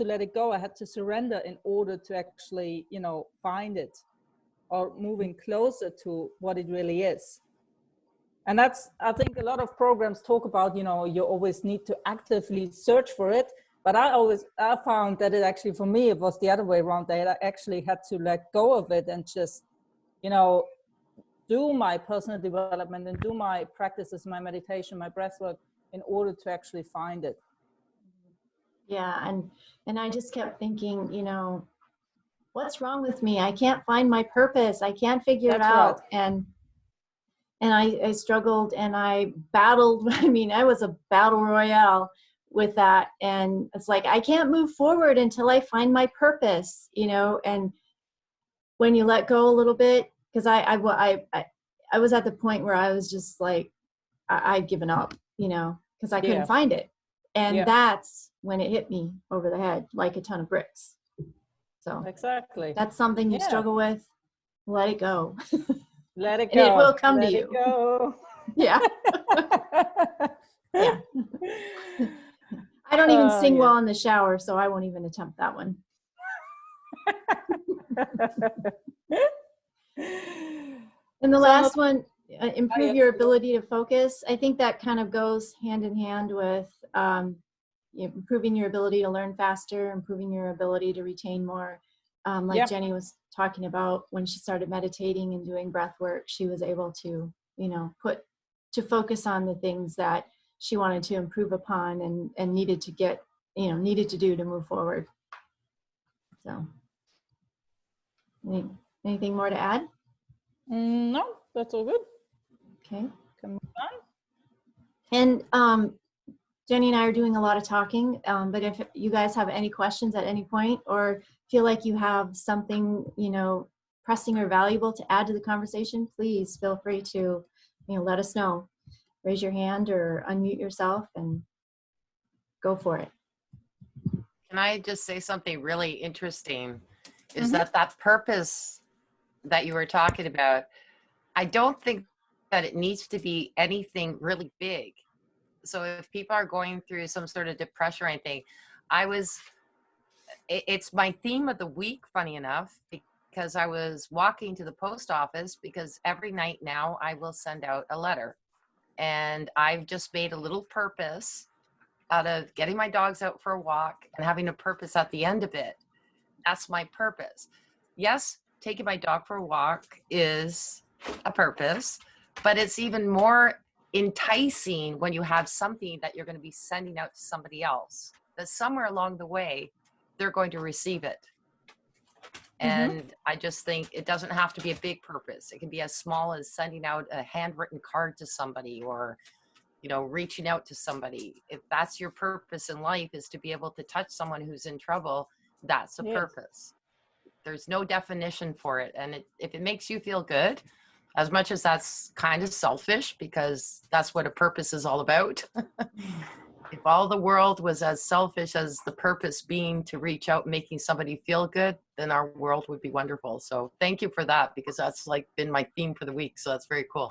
to surrender in order to actually, you know, find it, or moving closer to what it really is. And that's, I think a lot of programs talk about, you know, you always need to actively search for it. But I found that it actually, for me, it was the other way around. That I actually had to let go of it and just, you know, do my personal development and do my practices, my meditation, my breath work, in order to actually find it. Yeah, and I just kept thinking, you know, what's wrong with me? I can't find my purpose. I can't figure it out. Right. And I struggled and I battled. I mean, I was a battle royale with that. And it's like, I can't move forward until I find my purpose, you know. And when you let go a little bit, because I was at the point where I was just like, I'd given up, you know, because I couldn't find it. And that's when it hit me over the head like a ton of bricks. So exactly, that's something you struggle with. Let it go. Let it And go. it will come to you. Let it go. Yeah. Yeah. I don't even sing well in the shower, so I won't even attempt that one. And the last one, improve your ability to focus. I think that kind of goes hand in hand with improving your ability to learn faster, improving your ability to retain more. Jenny was talking about, when she started meditating and doing breath work, she was able to, you know, focus on the things that she wanted to improve upon and needed to do to move forward. So, anything more to add? No, that's all good. Okay. Can move on. And Jenny and I are doing a lot of talking, but if you guys have any questions at any point or feel like you have something, pressing or valuable to add to the conversation, please feel free to, let us know. Raise your hand or unmute yourself and go for it. Can I just say something really interesting? Is Mhm. that purpose that you were talking about, I don't think that it needs to be anything really big. So if people are going through some sort of depression or anything, it's my theme of the week, funny enough, because I was walking to the post office because every night now I will send out a letter. And I've just made a little purpose out of getting my dogs out for a walk and having a purpose at the end of it. That's my purpose. Yes, taking my dog for a walk is a purpose, but it's even more enticing when you have something that you're going to be sending out to somebody else, that somewhere along the way, they're going to receive it. And I just think it doesn't have to be a big purpose. It can be as small as sending out a handwritten card to somebody or, reaching out to somebody. If that's your purpose in life, is to be able to touch someone who's in trouble, that's a purpose. There's no definition for it. And if it makes you feel good, as much as that's kind of selfish, because that's what a purpose is all about. If all the world was as selfish as the purpose being to reach out, making somebody feel good, then our world would be wonderful. So thank you for that, because that's been my theme for the week. So that's very cool.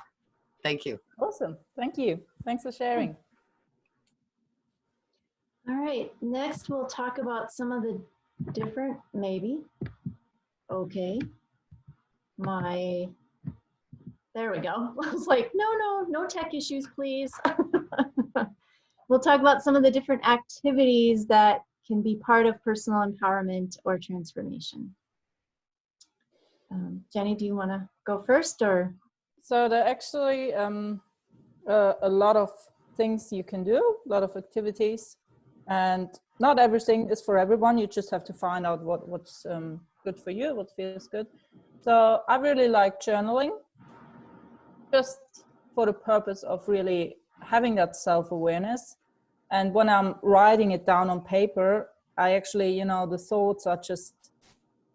Thank you. Awesome. Thank you. Thanks for sharing. All right, next we'll talk about some of the different, there we go. I was like, no tech issues, please. We'll talk about some of the different activities that can be part of personal empowerment or transformation. Jenny, do you want to go first, or? So there are actually a lot of things you can do, a lot of activities, and not everything is for everyone. You just have to find out what's good for you, what feels good. So I really like journaling, just for the purpose of really having that self-awareness. And when I'm writing it down on paper, I actually, the thoughts are just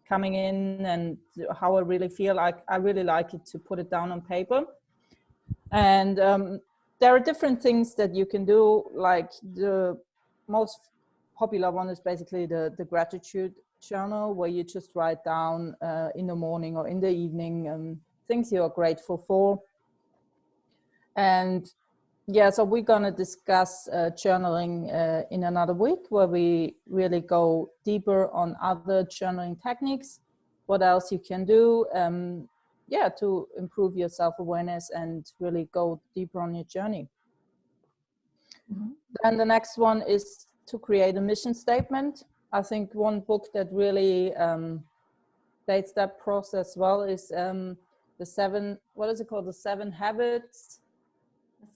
coming in and how I really feel. I really like it to put it down on paper. And there are different things that you can do. Like the most popular one is basically the gratitude journal, where you just write down in the morning or in the evening things you are grateful for. And yeah, so we're going to discuss journaling in another week, where we really go deeper on other journaling techniques, what else you can do, to improve your self-awareness and really go deeper on your journey. Then the next one is to create a mission statement. I think one book that really states that process well is the 7 habits.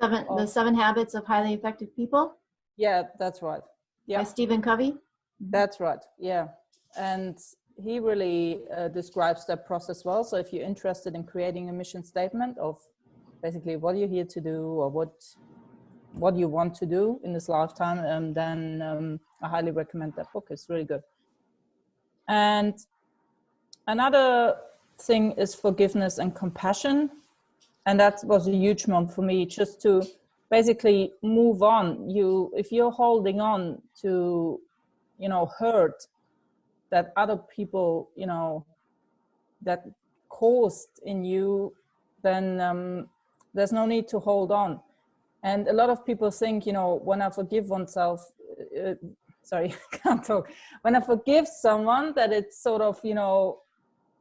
The 7 Habits of Highly Effective People. Yeah, that's right. Yeah, by Stephen Covey. That's right. Yeah, and he really describes that process well. So if you're interested in creating a mission statement of basically what you're here to do or what you want to do in this lifetime, then I highly recommend that book. It's really good. And another thing is forgiveness and compassion. And that was a huge one for me, just to basically move on. If you're holding on to, hurt that other people, that caused in you, then there's no need to hold on. And a lot of people think, when I forgive oneself, can't talk. When I forgive someone, that it sort of,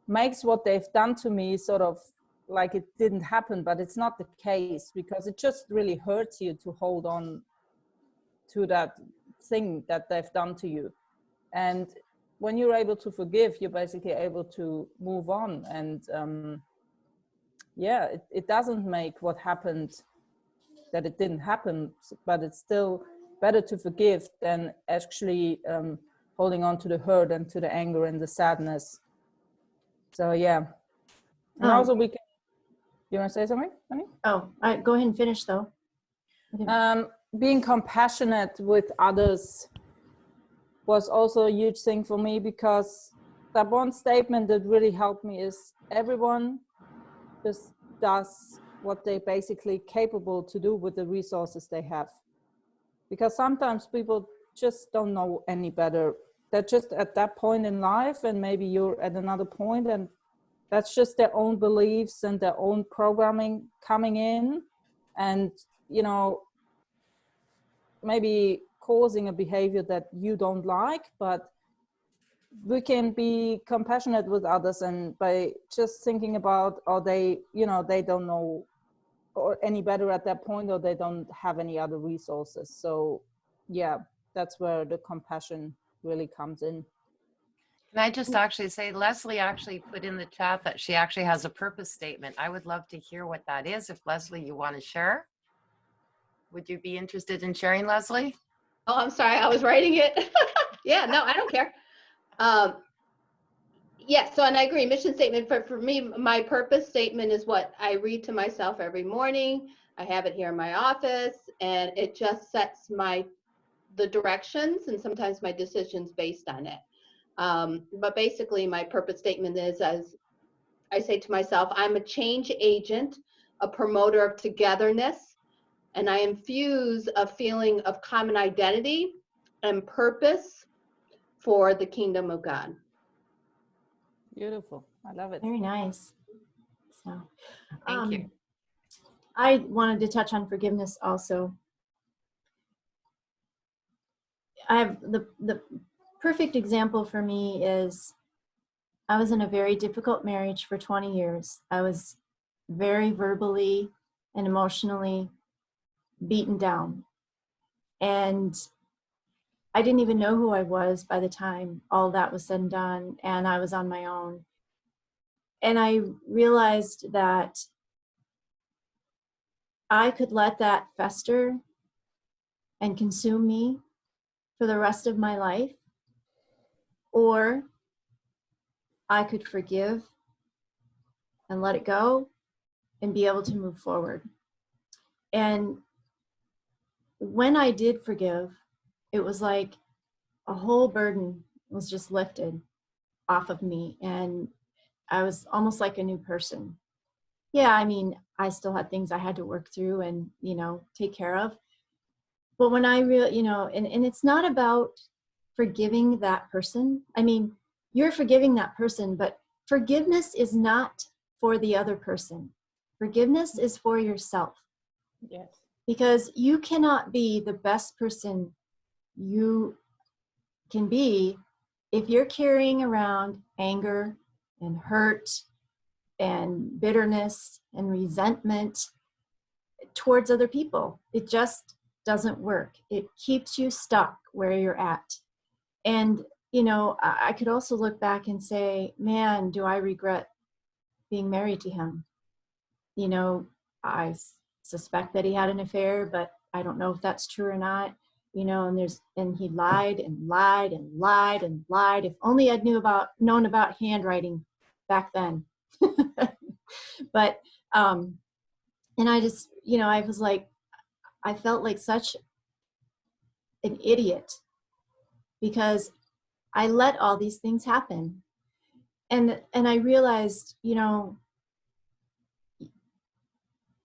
makes what they've done to me sort of like it didn't happen, but it's not the case, because it just really hurts you to hold on to that thing that they've done to you. And when you're able to forgive, you're basically able to move on. And it doesn't make what happened that it didn't happen, but it's still better to forgive than actually holding on to the hurt and to the anger and the sadness. So yeah. And also we can, you want to say something, Annie? Oh, go ahead and finish though. being compassionate with others was also a huge thing for me, because that one statement that really helped me is everyone just does what they're basically capable to do with the resources they have. Because sometimes people just don't know any better. They're just at that point in life, and maybe you're at another point, and that's just their own beliefs and their own programming coming in, and, you know, maybe causing a behavior that you don't like. But we can be compassionate with others, and by just thinking about, or they, you know, they don't know or any better at that point, or they don't have any other resources. So yeah, that's where the compassion really comes in. Can I just actually say, Leslie actually put in the chat that she actually has a purpose statement. I would love to hear what that is. If Leslie, you want to share, would you be interested in sharing, Leslie? Oh, I'm sorry, I was writing it. Yeah, no, I don't care. Yeah, so, and I agree, mission statement, for me, my purpose statement is what I read to myself every morning. I have it here in my office, and it just sets the directions and sometimes my decisions based on it. But basically my purpose statement is, as I say to myself, I'm a change agent, a promoter of togetherness, and I infuse a feeling of common identity and purpose for the kingdom of God. Beautiful. I love it. Very nice. So, Thank you. I wanted to touch on forgiveness also. I have the perfect example for me is I was in a very difficult marriage for 20 years. I was very verbally and emotionally beaten down. And I didn't even know who I was by the time all that was said and done, and I was on my own. And I realized that I could let that fester and consume me for the rest of my life, or I could forgive and let it go and be able to move forward. And when I did forgive, it was like a whole burden was just lifted off of me, and I was almost like a new person. Yeah, I mean, I still had things I had to work through and, you know, take care of. But when I really, you know, and it's not about forgiving that person. I mean, you're forgiving that person, but forgiveness is not for the other person. Forgiveness is for yourself. Yes. Because you cannot be the best person you can be if you're carrying around anger and hurt and bitterness and resentment towards other people. It just doesn't work. It keeps you stuck where you're at. And, you know, I could also look back and say, man, do I regret being married to him? You know, I suspect that he had an affair, but I don't know if that's true or not. You know, and he lied and lied and lied and lied. If only I'd known about handwriting back then. But, and I just, you know, I was like, I felt like such an idiot because I let all these things happen. And I realized, you know,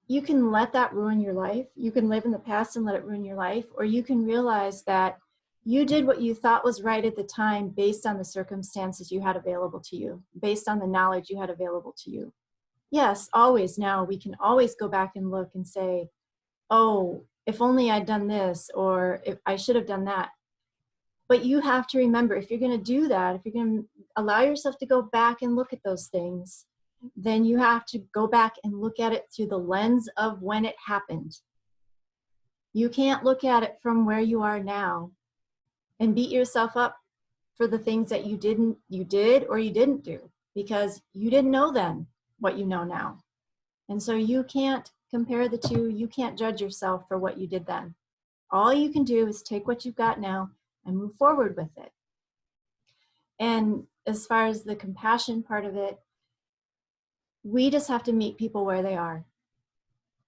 you can let that ruin your life. You can live in the past and let it ruin your life, or you can realize that you did what you thought was right at the time based on the circumstances you had available to you, based on the knowledge you had available to you. Yes, always now we can always go back and look and say, oh, if only I'd done this, or if I should have done that. But you have to remember, if you're going to do that, if you're going to allow yourself to go back and look at those things, then you have to go back and look at it through the lens of when it happened. You can't look at it from where you are now and beat yourself up for the things that you did or you didn't do, because you didn't know then what you know now. And so you can't compare the two. You can't judge yourself for what you did then. All you can do is take what you've got now and move forward with it. And as far as the compassion part of it, we just have to meet people where they are.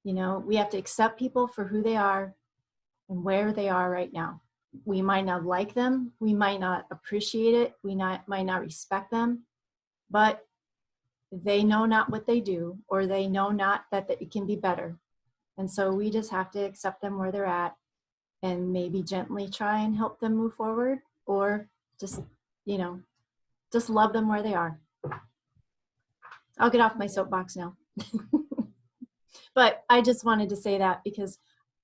You know, we have to accept people for who they are and where they are right now. We might not like them, we might not appreciate it, might not respect them, but they know not what they do, or they know not that it can be better. And so we just have to accept them where they're at and maybe gently try and help them move forward, or just, just love them where they are. I'll get off my soapbox now. But I just wanted to say that because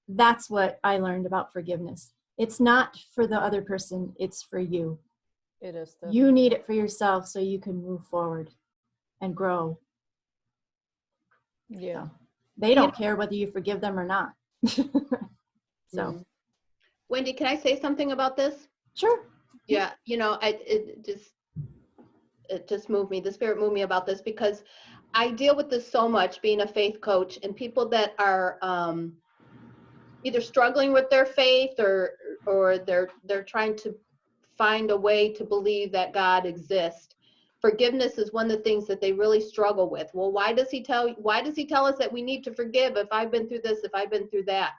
that's what I learned about forgiveness. It's not for the other person, it's for you. It is. You need it for yourself so you can move forward and grow. Yeah. So they don't care whether you forgive them or not. So. Wendy, can I say something about this? Sure. Yeah, it just moved me. The Spirit moved me about this because I deal with this so much, being a faith coach, and people that are either struggling with their faith or they're trying to find a way to believe that God exists. Forgiveness is one of the things that they really struggle with. Well, why does he tell us that we need to forgive if I've been through this, if I've been through that?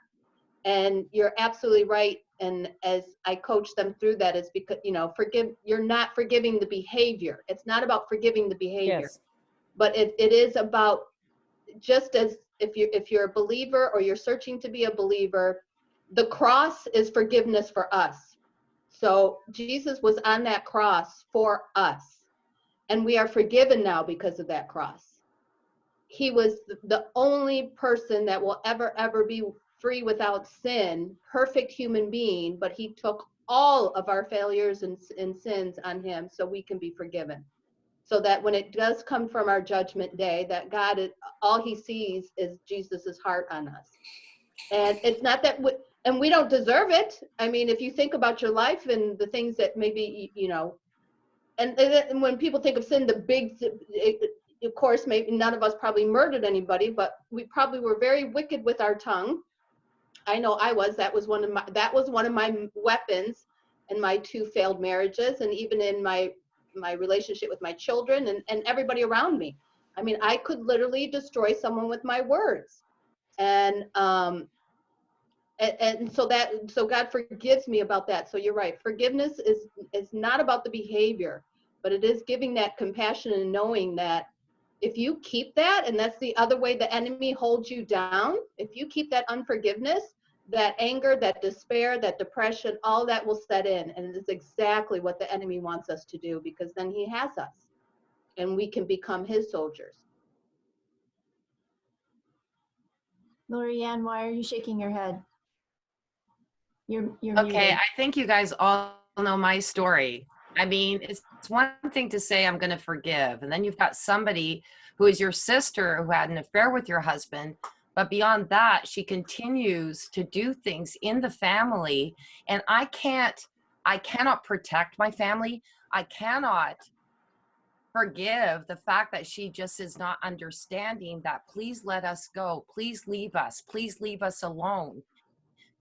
And you're absolutely right. And as I coach them through that, it's because, you're not forgiving the behavior. It's not about forgiving the behavior, Yes. but it is about, just as if you're a believer or you're searching to be a believer, the cross is forgiveness for us. So Jesus was on that cross for us, and we are forgiven now because of that cross. He was the only person that will ever be free without sin, perfect human being, but he took all of our failures and sins on him so we can be forgiven. So that when it does come from our judgment day, that God, all he sees is Jesus's heart on us. And it's not that, and we don't deserve it. I mean, if you think about your life and the things that maybe, and when people think of sin, of course, maybe none of us probably murdered anybody, but we probably were very wicked with our tongue. I know I was. That was one of my weapons in my 2 failed marriages, and even in my relationship with my children and everybody around me. I mean, I could literally destroy someone with my words. And so God forgives me about that. So you're right. Forgiveness is not about the behavior, but it is giving that compassion and knowing that if you keep that, and that's the other way the enemy holds you down, if you keep that unforgiveness, that anger, that despair, that depression, all that will set in. And it's exactly what the enemy wants us to do, because then he has us and we can become his soldiers. Lorianne, why are you shaking your head? You're Okay, muted. I think you guys all know my story. I mean, it's one thing to say I'm going to forgive, and then you've got somebody who is your sister who had an affair with your husband, but beyond that, she continues to do things in the family, and I cannot protect my family. I cannot forgive the fact that she just is not understanding that please let us go, please leave us alone.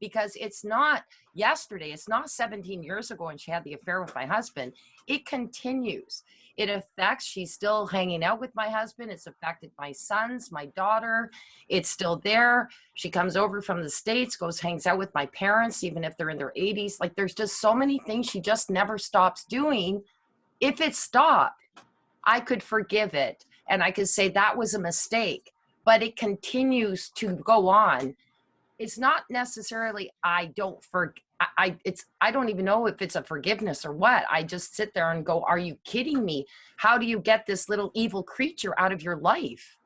Because it's not yesterday, it's not 17 years ago when she had the affair with my husband. It continues. It affects, she's still hanging out with my husband. It's affected my sons, my daughter. It's still there. She comes over from the States, hangs out with my parents, even if they're in their 80s. Like, there's just so many things she just never stops doing. If it stopped, I could forgive it. And I could say that was a mistake, but it continues to go on. It's not necessarily I don't even know if it's a forgiveness or what. I just sit there and go, are you kidding me? How do you get this little evil creature out of your life?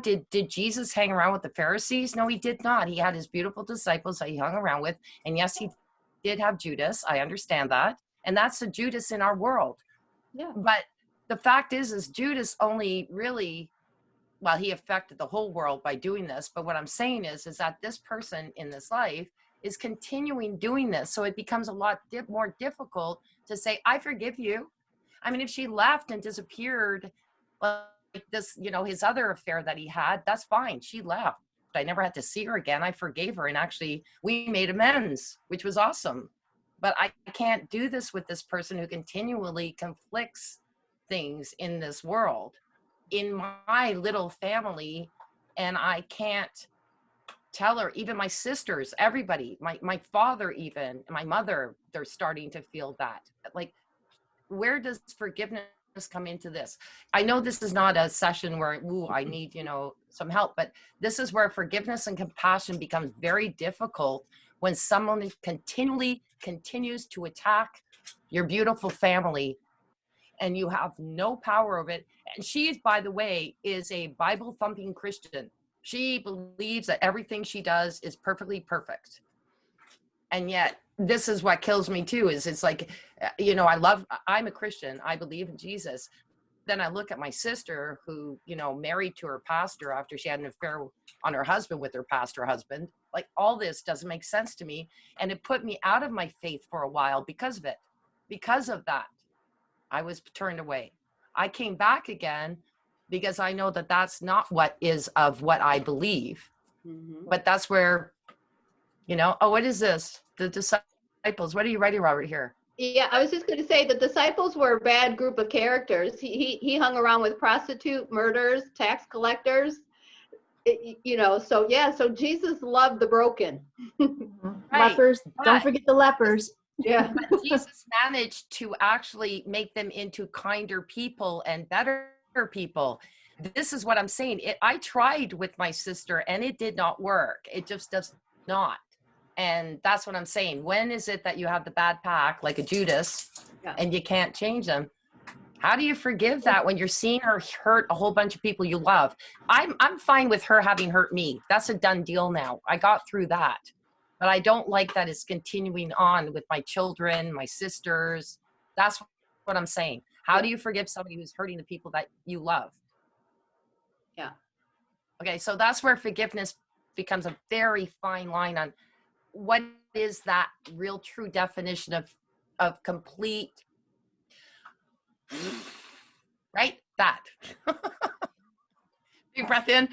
Did Jesus hang around with the Pharisees? No, he did not. He had his beautiful disciples that he hung around with. And yes, he did have Judas. I understand that. And that's the Judas in our world. Yeah. But the fact is Judas only really, well, he affected the whole world by doing this. But what I'm saying is that this person in this life is continuing doing this. So it becomes a lot more difficult to say, I forgive you. I mean, if she left and disappeared, like this, his other affair that he had, that's fine. She left. I never had to see her again. I forgave her. And actually, we made amends, which was awesome. But I can't do this with this person who continually conflicts things in this world, in my little family, and I can't tell her, even my sisters, everybody, my father, even my mother, they're starting to feel that. Like, where does forgiveness come into this? I know this is not a session where, ooh, I need, some help, but this is where forgiveness and compassion becomes very difficult when someone continues to attack your beautiful family and you have no power over it. And she, by the way, is a Bible thumping Christian. She believes that everything she does is perfectly perfect. And yet this is what kills me too, is it's like, I'm a Christian. I believe in Jesus. Then I look at my sister who, married to her pastor after she had an affair on her husband with her pastor husband. Like, all this doesn't make sense to me. And it put me out of my faith for a while because of it. Because of that, I was turned away. I came back again because I know that that's not what is of what I believe. Mm-hmm. But that's where, oh, what is this? The disciples. What are you writing, Robert, here? Yeah, I was just going to say the disciples were a bad group of characters. He hung around with prostitute, murderers, tax collectors. So Jesus loved the broken. Right. Lepers. Don't forget the lepers. Yeah. But Jesus managed to actually make them into kinder people and better people. This is what I'm saying. I tried with my sister and it did not work. It just does not. And that's what I'm saying. When is it that you have the bad pack, like a Judas, and you can't change them? How do you forgive that when you're seeing her hurt a whole bunch of people you love? I'm fine with her having hurt me. That's a done deal now. I got through that. But I don't like that it's continuing on with my children, my sisters. That's what I'm saying. How do you forgive somebody who's hurting the people that you love? Yeah. Okay, so that's where forgiveness becomes a very fine line on what is that real true definition of complete, right? That. Big breath in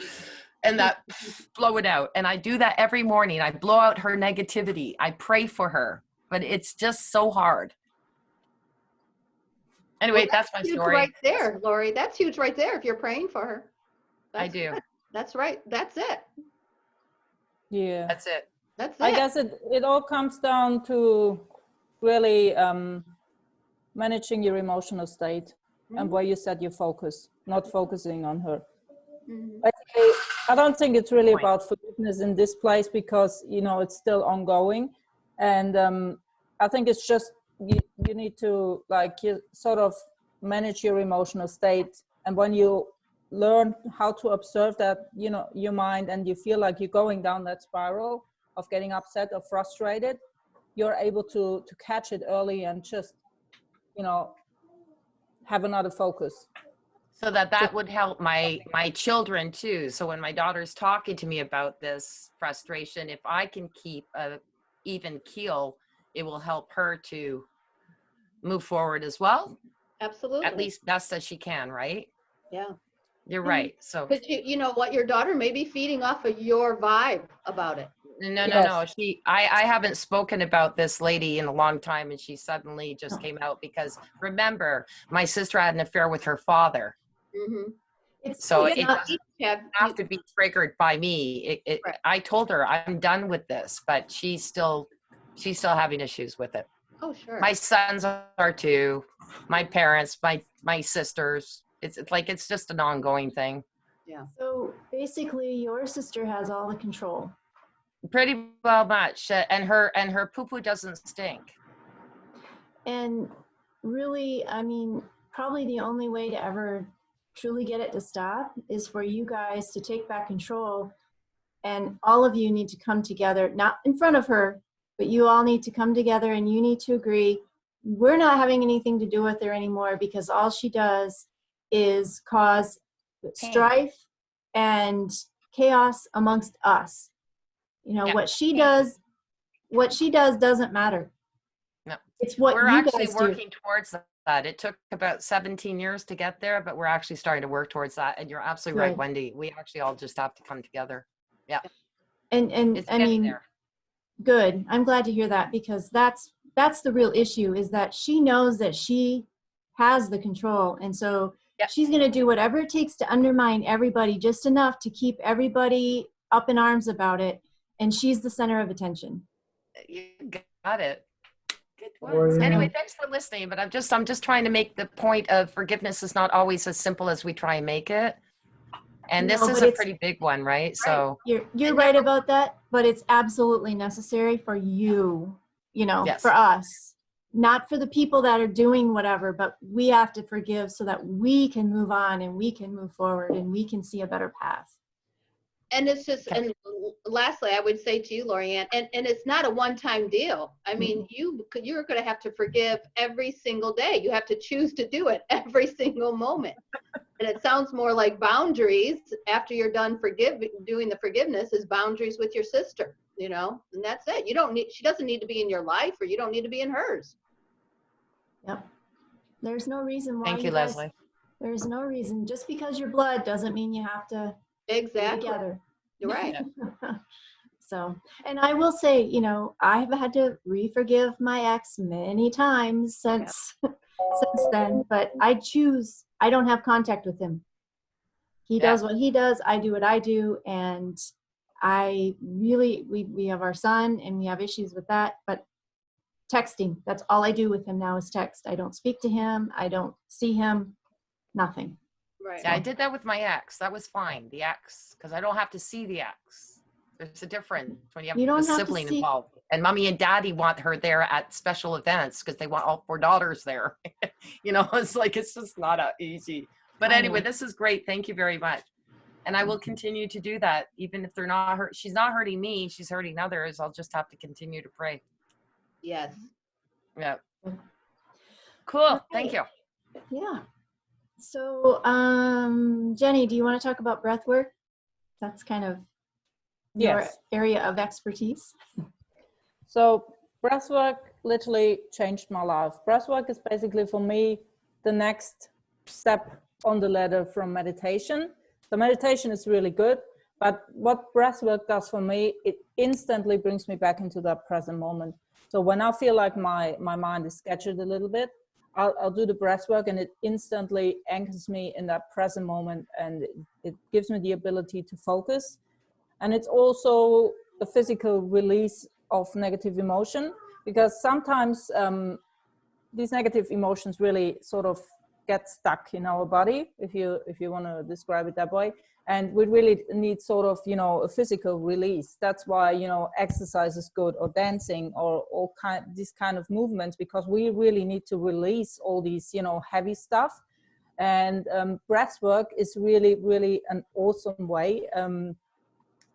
and that blow it out. And I do that every morning. I blow out her negativity. I pray for her, but it's just so hard. Anyway, that's my story. Right there, Lori. That's huge right there if you're praying for her. I do. Good. That's right. That's it. Yeah. That's it. That's it. I guess it all comes down to really managing your emotional state and where you set your focus, not focusing on her. Basically, I don't think it's really about forgiveness in this place because, it's still ongoing. And I think it's just, you need to you sort of manage your emotional state. And when you learn how to observe that, your mind, and you feel like you're going down that spiral of getting upset or frustrated, you're able to catch it early and just, have another focus. So that would help my children too. So when my daughter's talking to me about this frustration, if I can keep a even keel, it will help her to move forward as well. Absolutely. At least best as she can, right? Yeah. You're right. So But you know what, your daughter may be feeding off of your vibe about it. no. I haven't spoken about this lady in a long time, and she suddenly just came out because remember, my sister had an affair with her father. Mm-hmm. It doesn't have to be triggered by me. Right. I told her I'm done with this, but she's still having issues with it. Oh, sure. My sons are too. My parents, my sisters. It's like it's just an ongoing thing. Yeah. So basically, your sister has all the control. Pretty well much, and her poo-poo doesn't stink. And really, I mean, probably the only way to ever truly get it to stop is for you guys to take back control, and all of you need to come together, not in front of her, but you all need to come together and you need to agree, we're not having anything to do with her anymore because all she does is cause strife and chaos amongst us. What she does doesn't matter. No, it's what we're you actually guys working do. towards that. It took about 17 years to get there, but we're actually starting to work towards that. And you're absolutely right, Wendy. We actually all just have to come together. Yeah. And it's I mean, there. Good. I'm glad to hear that because that's the real issue, is that she knows that she has the control. And so she's going to do whatever it takes to undermine everybody just enough to keep everybody up in arms about it. and she's the center of attention. You got it. Good Or, ones. yeah. Anyway, thanks for listening. But I'm just trying to make the point of forgiveness is not always as simple as we try and make it. And this No, is but a it's- pretty big one, right? So You're right about that, but it's absolutely necessary for you, Yes. for us, not for the people that are doing whatever, but we have to forgive so that we can move on and we can move forward and we can see a better path. And it's just, Okay. and lastly, I would say to you, Lorianne, and it's not a one-time deal. I mean, you're going to have to forgive every single day. You have to choose to do it every single moment. And it sounds more like boundaries after you're done doing the forgiveness is boundaries with your sister, and that's it. She doesn't need to be in your life, or you don't need to be in hers. Yep. There's no reason why. Thank you, guys- Leslie. There's no reason. Just because you're blood doesn't mean you have to be Exactly. together. You're right. So, and I will say, I've had to re-forgive my ex many times since then, but I don't have contact with him. He does what he does, I do what I do, and I really, we have our son and we have issues with that, but texting, that's all I do with him now is text. I don't speak to him, I don't see him, nothing. Right. Yeah, I did that with my ex. That was fine. The ex, because I don't have to see the ex. There's a difference when you You don't have a have to sibling see- involved. And mommy and daddy want her there at special events because they want all 4 daughters there. It's like, it's just not easy. But I anyway, know. this is great. Thank you very much. And I will continue to do that. Even if they're not hurt, she's not hurting me, she's hurting others. I'll just have to continue to pray. Yes. Yeah. Cool. Thank Okay. you. Yeah. So, Jenny, do you want to talk about breath work? That's kind of your Yes. area of expertise. So breathwork literally changed my life. Breathwork is basically for me the next step on the ladder from meditation. So meditation is really good, but what breathwork does for me, it instantly brings me back into that present moment. So when I feel like my mind is scattered a little bit, I'll do the breathwork and it instantly anchors me in that present moment, and it gives me the ability to focus. And it's also a physical release of negative emotion, because sometimes these negative emotions really sort of get stuck in our body, if you want to describe it that way. And we really need sort of, a physical release. That's why, exercise is good, or dancing, or these kind of movements, because we really need to release all these, heavy stuff. And breath work is really, really an awesome way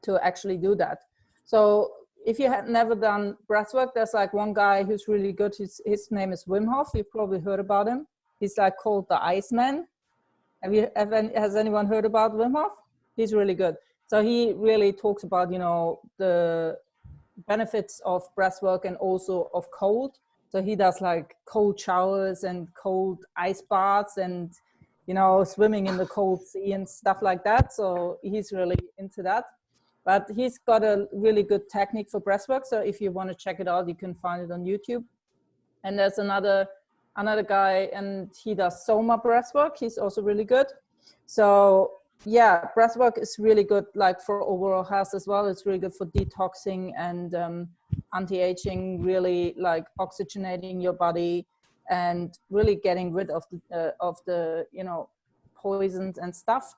to actually do that. So if you have never done breath work, there's like one guy who's really good. His name is Wim Hof. You've probably heard about him. He's like called the Iceman. Has anyone heard about Wim Hof? He's really good. So he really talks about, the benefits of breath work and also of cold. So he does like cold showers and cold ice baths and, swimming in the cold sea and stuff like that. So he's really into that. But he's got a really good technique for breathwork. So if you want to check it out, you can find it on YouTube. And there's another guy, and he does Soma breathwork. He's also really good. So yeah, breathwork is really good, like for overall health as well. It's really good for detoxing and anti-aging, really like oxygenating your body and really getting rid of the poisons and stuff,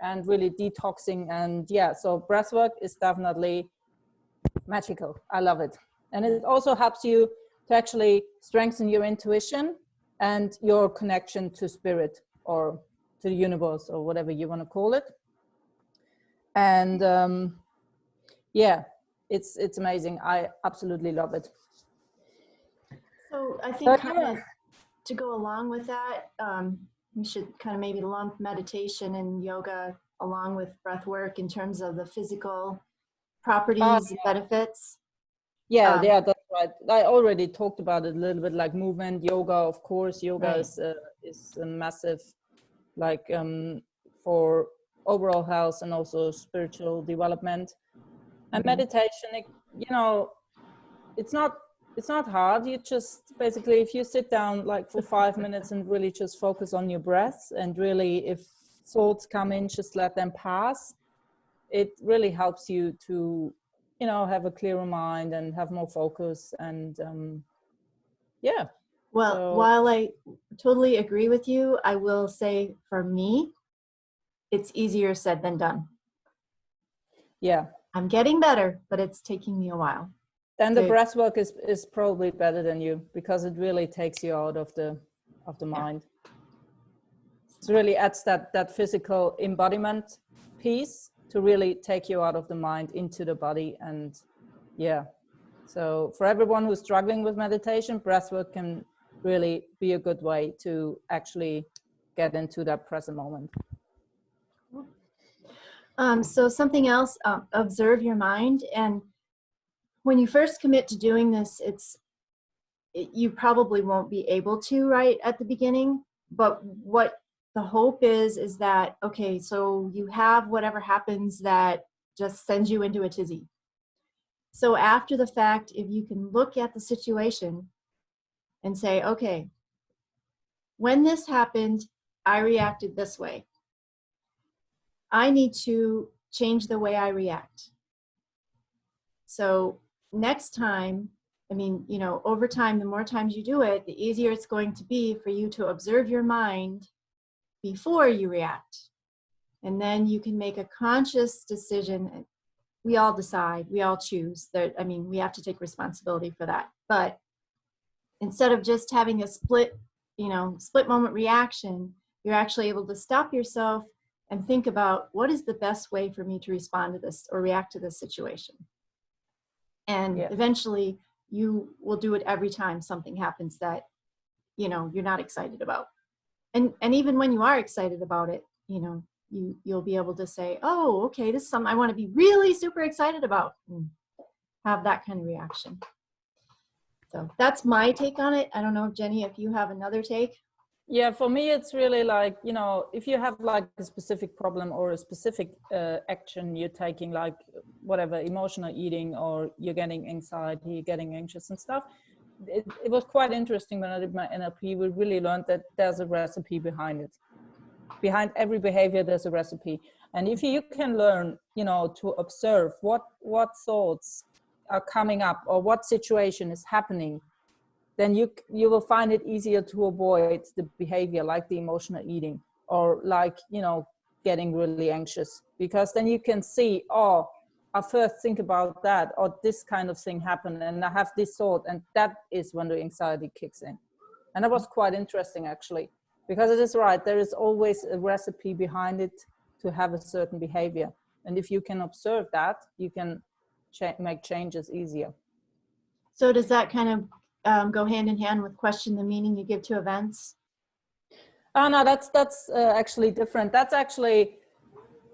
and really detoxing. And yeah, so breathwork is definitely magical. I love it. And it also helps you to actually strengthen your intuition and your connection to spirit, or to the universe, or whatever you want to call it. And yeah, it's amazing. I absolutely love it. So I think kind yeah. of to go along with that, we should kind of maybe lump meditation and yoga along with breath work in terms of the physical properties and benefits. Yeah, that's right. I already talked about it a little bit, like movement, yoga, of course. Yoga Right. is a massive, like for overall health and also spiritual development. And meditation, it's not hard. You just basically, if you sit down like for 5 minutes and really just focus on your breath, and really if thoughts come in, just let them pass. It really helps you to you know, have a clearer mind and have more focus. And yeah. Well, So- while I totally agree with you, I will say for me, it's easier said than done. Yeah. I'm getting better, but it's taking me a while. Then the Okay. breath work is probably better than you, because it really takes you out of the mind. It really adds that physical embodiment piece to really take you out of the mind into the body. And yeah, so for everyone who's struggling with meditation, breath work can really be a good way to actually get into that present moment. So something else, observe your mind. And when you first commit to doing this, you probably won't be able to right at the beginning. But what the hope is that, okay, so you have whatever happens that just sends you into a tizzy. So after the fact, if you can look at the situation and say, okay, when this happened, I reacted this way. I need to change the way I react. So next time, I mean, you know, over time, the more times you do it, the easier it's going to be for you to observe your mind before you react. And then you can make a conscious decision. We all decide, we all choose that. I mean, we have to take responsibility for that. But instead of just having a split moment reaction, you're actually able to stop yourself and think about, what is the best way for me to respond to this or react to this situation? And eventually you will do it every time something happens that, you know, you're not excited about. And even when you are excited about it, you know, you'll be able to say, oh, okay, this is something I want to be really super excited about, and have that kind of reaction. So that's my take on it. I don't know, Jenny, if you have another take. Yeah, for me, it's really like, you know, if you have like a specific problem or a specific action you're taking, like whatever, emotional eating, or you're getting anxiety, you're getting anxious and stuff. It was quite interesting when I did my NLP. We really learned that there's a recipe behind it. Behind every behavior, there's a recipe. And if you can learn, you know, to observe what thoughts are coming up or what situation is happening, then you will find it easier to avoid the behavior, like the emotional eating, or like, you know, getting really anxious, because then you can see, oh, I first think about that, or this kind of thing happened, and I have this thought, and that is when the anxiety kicks in. And that was quite interesting, actually, because it is right, there is always a recipe behind it to have a certain behavior. And if you can observe that, you can make changes easier. So does that kind of go hand in hand with question the meaning you give to events? Oh, no, that's actually different. That's actually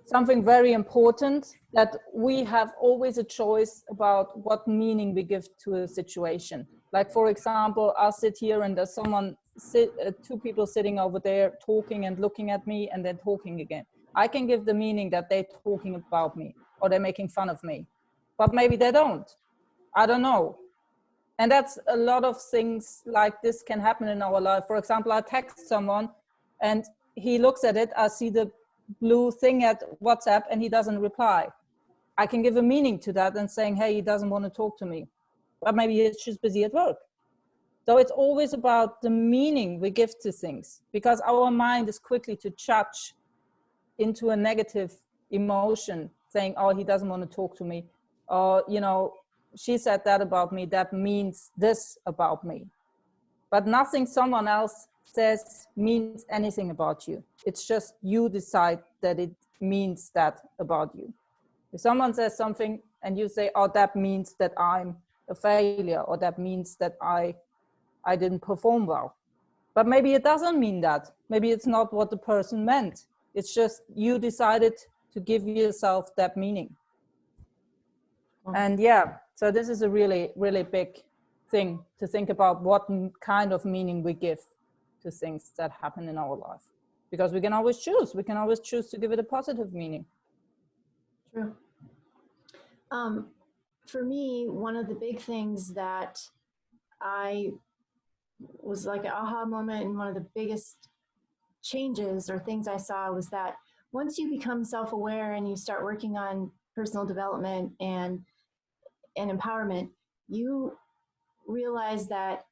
something very important, that we have always a choice about what meaning we give to a situation. Like, for example, I'll sit here and there's two people sitting over there talking and looking at me, and then talking again. I can give the meaning that they're talking about me or they're making fun of me, but maybe they don't. I don't know. And that's a lot of things like this can happen in our life. For example, I text someone and he looks at it. I see the blue thing at WhatsApp and he doesn't reply. I can give a meaning to that and saying, hey, he doesn't want to talk to me, but maybe he's just busy at work. So it's always about the meaning we give to things, because our mind is quickly to judge into a negative emotion, saying, oh, he doesn't want to talk to me. Or, you know, she said that about me, that means this about me. But nothing someone else says means anything about you. It's just you decide that it means that about you. If someone says something and you say, oh, that means that I'm a failure, or that means that I didn't perform well. But maybe it doesn't mean that. Maybe it's not what the person meant. It's just you decided to give yourself that meaning. And yeah, so this is a really, really big thing to think about, what kind of meaning we give to things that happen in our life. Because we can always choose. We can always choose to give it a positive meaning. True. For me, one of the big things that I was like an aha moment, and one of the biggest changes or things I saw was that once you become self-aware and you start working on personal development and and empowerment, you realize that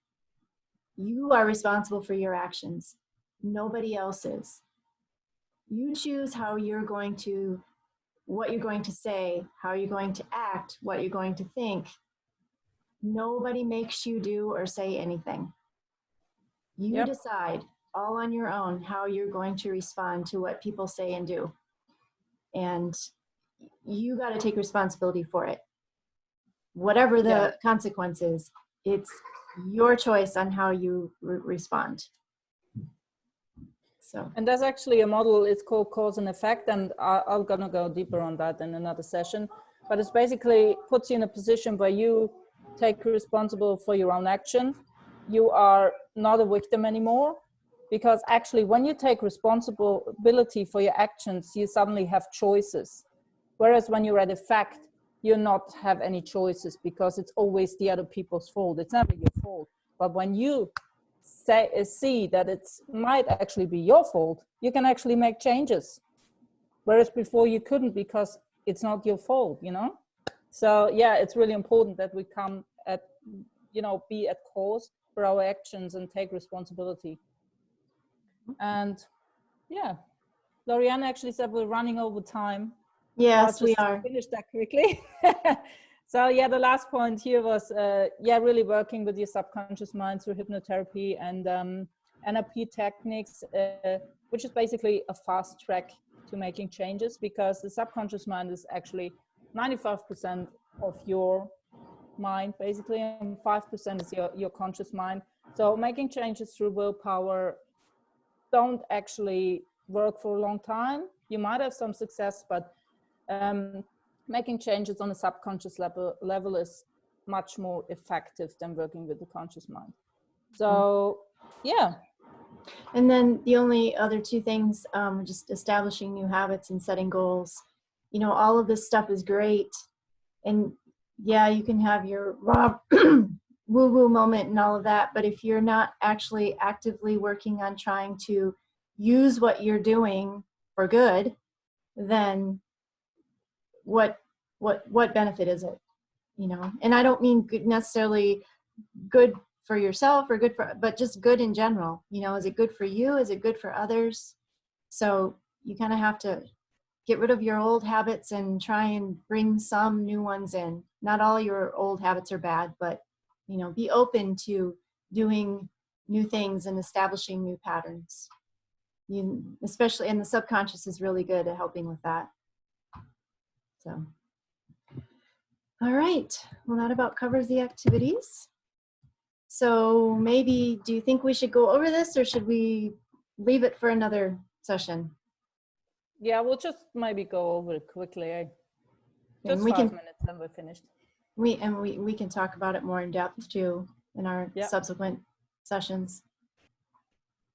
you are responsible for your actions. Nobody else is. You choose how you're going to, what you're going to say, how you're going to act, what you're going to think. Nobody makes you do or say anything. You decide all on your own how you're going to respond to what people say and do. And you got to take responsibility for it. Whatever the consequences, it's your choice on how you respond. So. And there's actually a model, it's called cause and effect, and I'm gonna go deeper on that in another session. But it's basically puts you in a position where you take responsible for your own action. You are not a victim anymore, because actually when you take responsibility for your actions, you suddenly have choices. Whereas when you're at effect, you not have any choices, because it's always the other people's fault. It's never your fault. But when you see that it might actually be your fault, you can actually make changes. Whereas before you couldn't, because it's not your fault, you know? So yeah, it's really important that we come at, you know, be at cause for our actions and take responsibility. And yeah, Lorianne actually said we're running over time. Yes, we are. Finish that quickly. So yeah, the last point here was, really working with your subconscious mind through hypnotherapy and NLP techniques, which is basically a fast track to making changes, because the subconscious mind is actually 95% of your mind, basically, and 5% is your conscious mind. So making changes through willpower don't actually work for a long time. You might have some success, but making changes on a subconscious level is much more effective than working with the conscious mind. So yeah. And then the only other two things, just establishing new habits and setting goals. You know, all of this stuff is great. And yeah, you can have your raw woo-woo moment and all of that. But if you're not actually actively working on trying to use what you're doing for good, then what benefit is it? You know, and I don't mean good, necessarily good for yourself or good for, but just good in general. You know, is it good for you? Is it good for others? So you kind of have to get rid of your old habits and try and bring some new ones in. Not all your old habits are bad, but, you know, be open to doing new things and establishing new patterns. You, especially, and the subconscious is really good at helping with that. So, all right. Well, that about covers the activities. So maybe, do you think we should go over this, or should we leave it for another session? Yeah, we'll just maybe go over it quickly. Just 5 minutes, then we're finished. We can talk about it more in depth too in our subsequent sessions.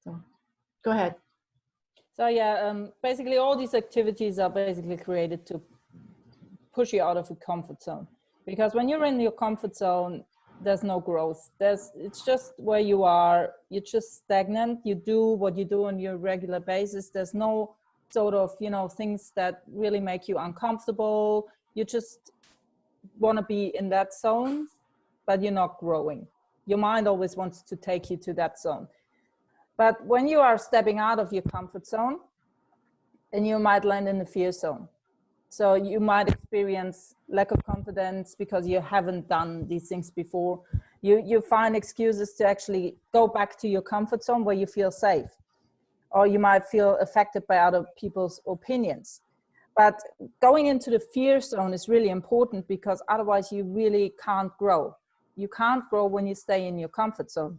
So go ahead. So yeah, basically all these activities are basically created to push you out of a comfort zone, because when you're in your comfort zone, there's no growth. It's just where you are. You're just stagnant. You do what you do on your regular basis. There's no sort of, you know, things that really make you uncomfortable. You just want to be in that zone, but you're not growing. Your mind always wants to take you to that zone. But when you are stepping out of your comfort zone, then you might land in the fear zone. So you might experience lack of confidence because you haven't done these things before. You find excuses to actually go back to your comfort zone where you feel safe. Or you might feel affected by other people's opinions. But going into the fear zone is really important, because otherwise you really can't grow. You can't grow when you stay in your comfort zone.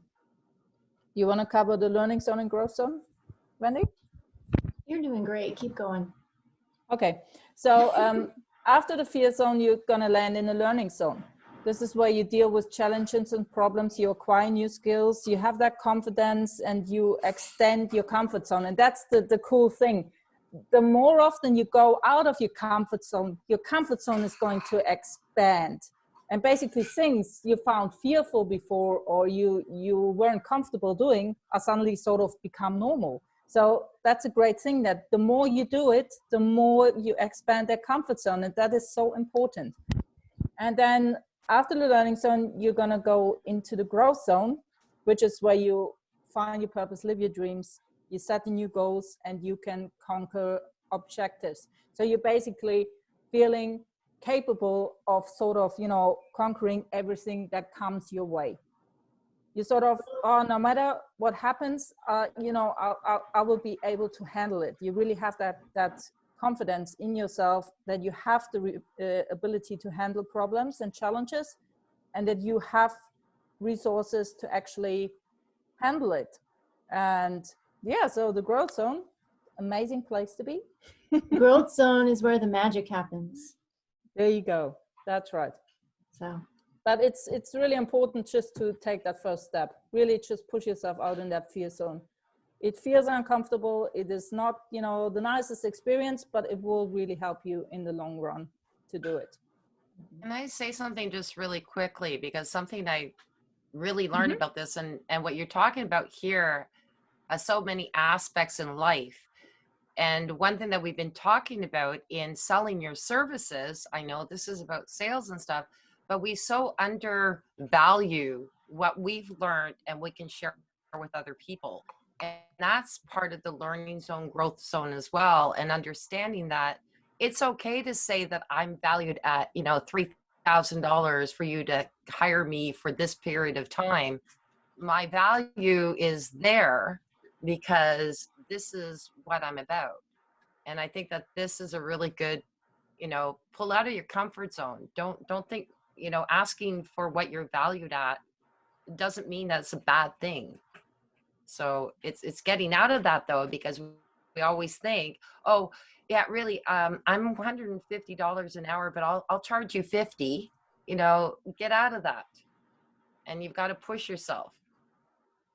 You want to cover the learning zone and growth zone, Wendy? You're doing great. Keep going. Okay. So after the fear zone, you're going to land in the learning zone. This is where you deal with challenges and problems. You acquire new skills. You have that confidence and you extend your comfort zone. And that's the cool thing. The more often you go out of your comfort zone is going to expand. And basically things you found fearful before or you weren't comfortable doing are suddenly sort of become normal. So that's a great thing, that the more you do it, the more you expand that comfort zone. And that is so important. And then after the learning zone, you're going to go into the growth zone, which is where you find your purpose, live your dreams, you set the new goals, and you can conquer objectives. So you're basically feeling capable of sort of, you know, conquering everything that comes your way. You sort of, oh, no matter what happens, you know, I will be able to handle it. You really have that confidence in yourself that you have the ability to handle problems and challenges, and that you have resources to actually handle it. And yeah, so the growth zone, amazing place to be. Growth zone is where the magic happens. There you go. That's right. So, but it's really important just to take that first step. Really just push yourself out in that fear zone. It feels uncomfortable. It is not, you know, the nicest experience, but it will really help you in the long run to do it. Can I say something just really quickly? Because something I really learned about this, and what you're talking about here are so many aspects in life. And one thing that we've been talking about in selling your services, I know this is about sales and stuff, but we so undervalue what we've learned and we can share with other people. And that's part of the learning zone, growth zone as well. And understanding that it's okay to say that I'm valued at, you know, $3,000 for you to hire me for this period of time. My value is there because this is what I'm about. And I think that this is a really good, you know, pull out of your comfort zone. Don't think, you know, asking for what you're valued at doesn't mean that's a bad thing. So it's getting out of that though, because we always think, oh yeah, really, I'm $150 an hour, but I'll charge you 50, you know, get out of that. And you've got to push yourself.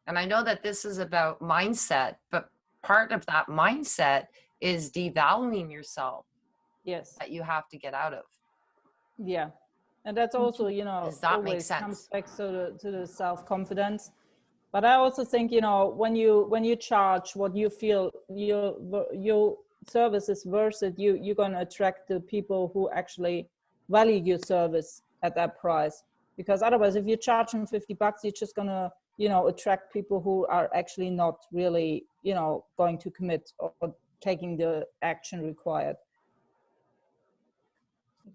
And I know that this is about mindset, but part of that mindset is devaluing yourself. Yes. That you have to get out of. Yeah. And that's also, you know, Does that make always sense? comes back to the self-confidence. But I also think, you know, when you charge what you feel your service is worth it, you're going to attract the people who actually value your service at that price. Because otherwise, if you charge them $50, you're just going to, you know, attract people who are actually not really, you know, going to commit or taking the action required.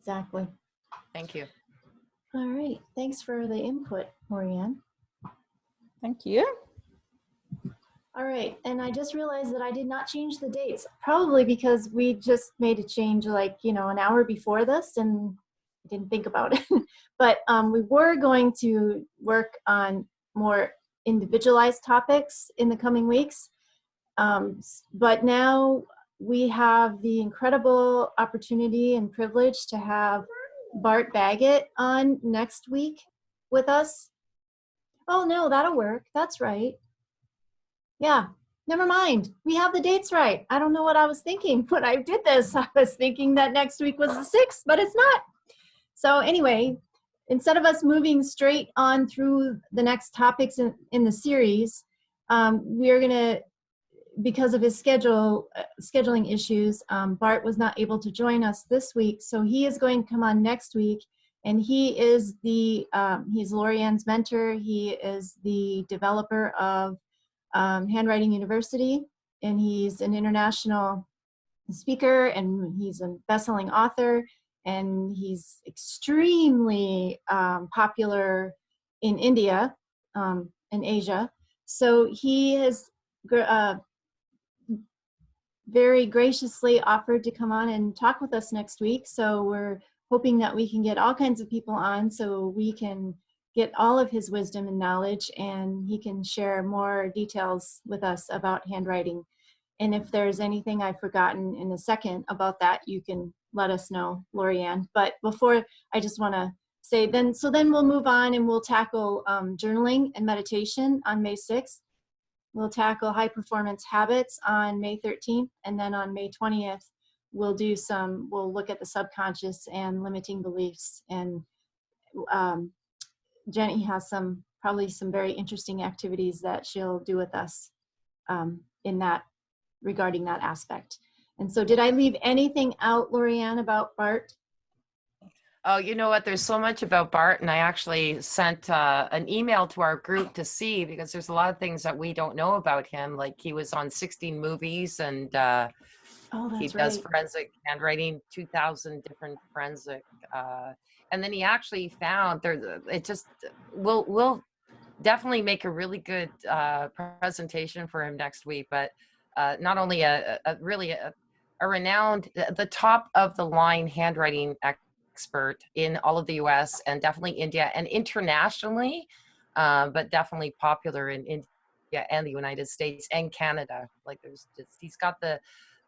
exactly. Thank you. All right. Thanks for the input, Lorianne. Thank you. All right. And I just realized that I did not change the dates, probably because we just made a change like, you know, an hour before this and didn't think about it. But we were going to work on more individualized topics in the coming weeks. But now we have the incredible opportunity and privilege to have Bart Baggett on next week with us. Oh no, that'll work. That's right. Yeah, never mind. We have the dates right. I don't know what I was thinking when I did this. I was thinking that next week was the 6th, but it's not. So anyway, instead of us moving straight on through the next topics in the series, we're going to, because of his scheduling issues, Bart was not able to join us this week. So he is going to come on next week. And he is he's Lorianne's mentor. He is the developer of Handwriting University, and he's an international speaker, and he's a best-selling author, and he's extremely popular in India, in Asia. So he has very graciously offered to come on and talk with us next week. So we're hoping that we can get all kinds of people on so we can get all of his wisdom and knowledge, and he can share more details with us about handwriting. And if there's anything I've forgotten in a second about that, you can let us know, Lorianne. But before, I just want to say then we'll move on and we'll tackle journaling and meditation on May 6th. We'll tackle high performance habits on May 13th. And then on May 20th, we'll look at the subconscious and limiting beliefs. And Jenny has probably some very interesting activities that she'll do with us regarding that aspect. And so did I leave anything out, Lorianne, about Bart? Oh, you know what? There's so much about Bart, and I actually sent an email to our group to see, because there's a lot of things that we don't know about him. Like he was on 16 movies, and Oh, he that's does right. forensic handwriting, 2,000 different forensic, and then he actually found there. It just we'll definitely make a really good presentation for him next week. But not only really a renowned, the top of the line handwriting expert in all of the US and definitely India and internationally, but definitely popular in India and the United States and Canada. Like he's got the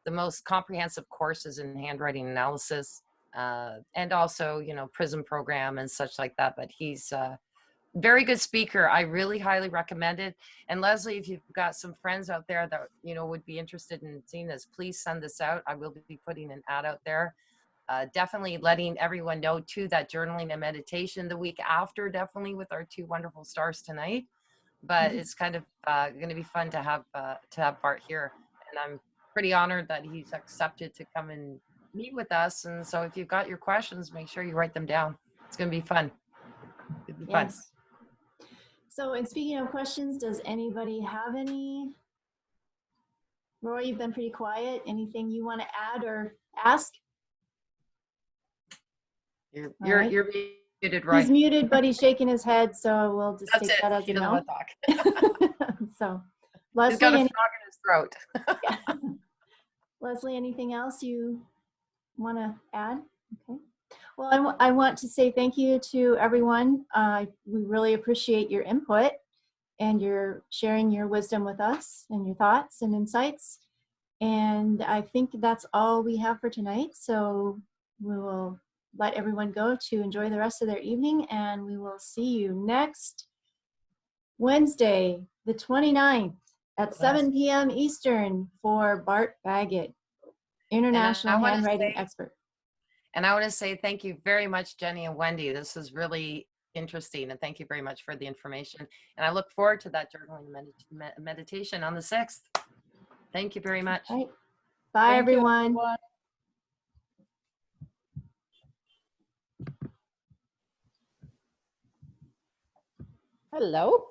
most comprehensive courses in handwriting analysis, and also, you know, PRISM program and such like that. But he's very good speaker. I really highly recommend it. And Leslie, if you've got some friends out there that, you know, would be interested in seeing this, please send this out. I will be putting an ad out there. Definitely letting everyone know too that journaling and meditation the week after, definitely with our two wonderful stars tonight. But it's kind of going to be fun to have Bart here, and I'm pretty honored that he's accepted to come and meet with us. And so, if you've got your questions, make sure you write them down. It's going to be fun. It'll be fun. Yes. So, and speaking of questions, does anybody have any? Roy, you've been pretty quiet. Anything you want to add or ask? You're right. you're muted, Roy. He's muted, but he's shaking his head, so we'll just That's take it. that as He a doesn't no. want to talk. So, He's got a Leslie, frog in his throat. Leslie, anything else you want to add? Okay. Well, I want to say thank you to everyone. We really appreciate your input and your sharing your wisdom with us and your thoughts and insights. And I think that's all we have for tonight. So we will let everyone go to enjoy the rest of their evening, and we will see you next Wednesday, the 29th at 7 p.m. Eastern for Bart Baggett, international handwriting expert. And I want to say thank you very much, Jenny and Wendy. This is really interesting, and thank you very much for the information. And I look forward to that journaling meditation on the 6th. Thank you very much. All right. Bye, everyone. Hello.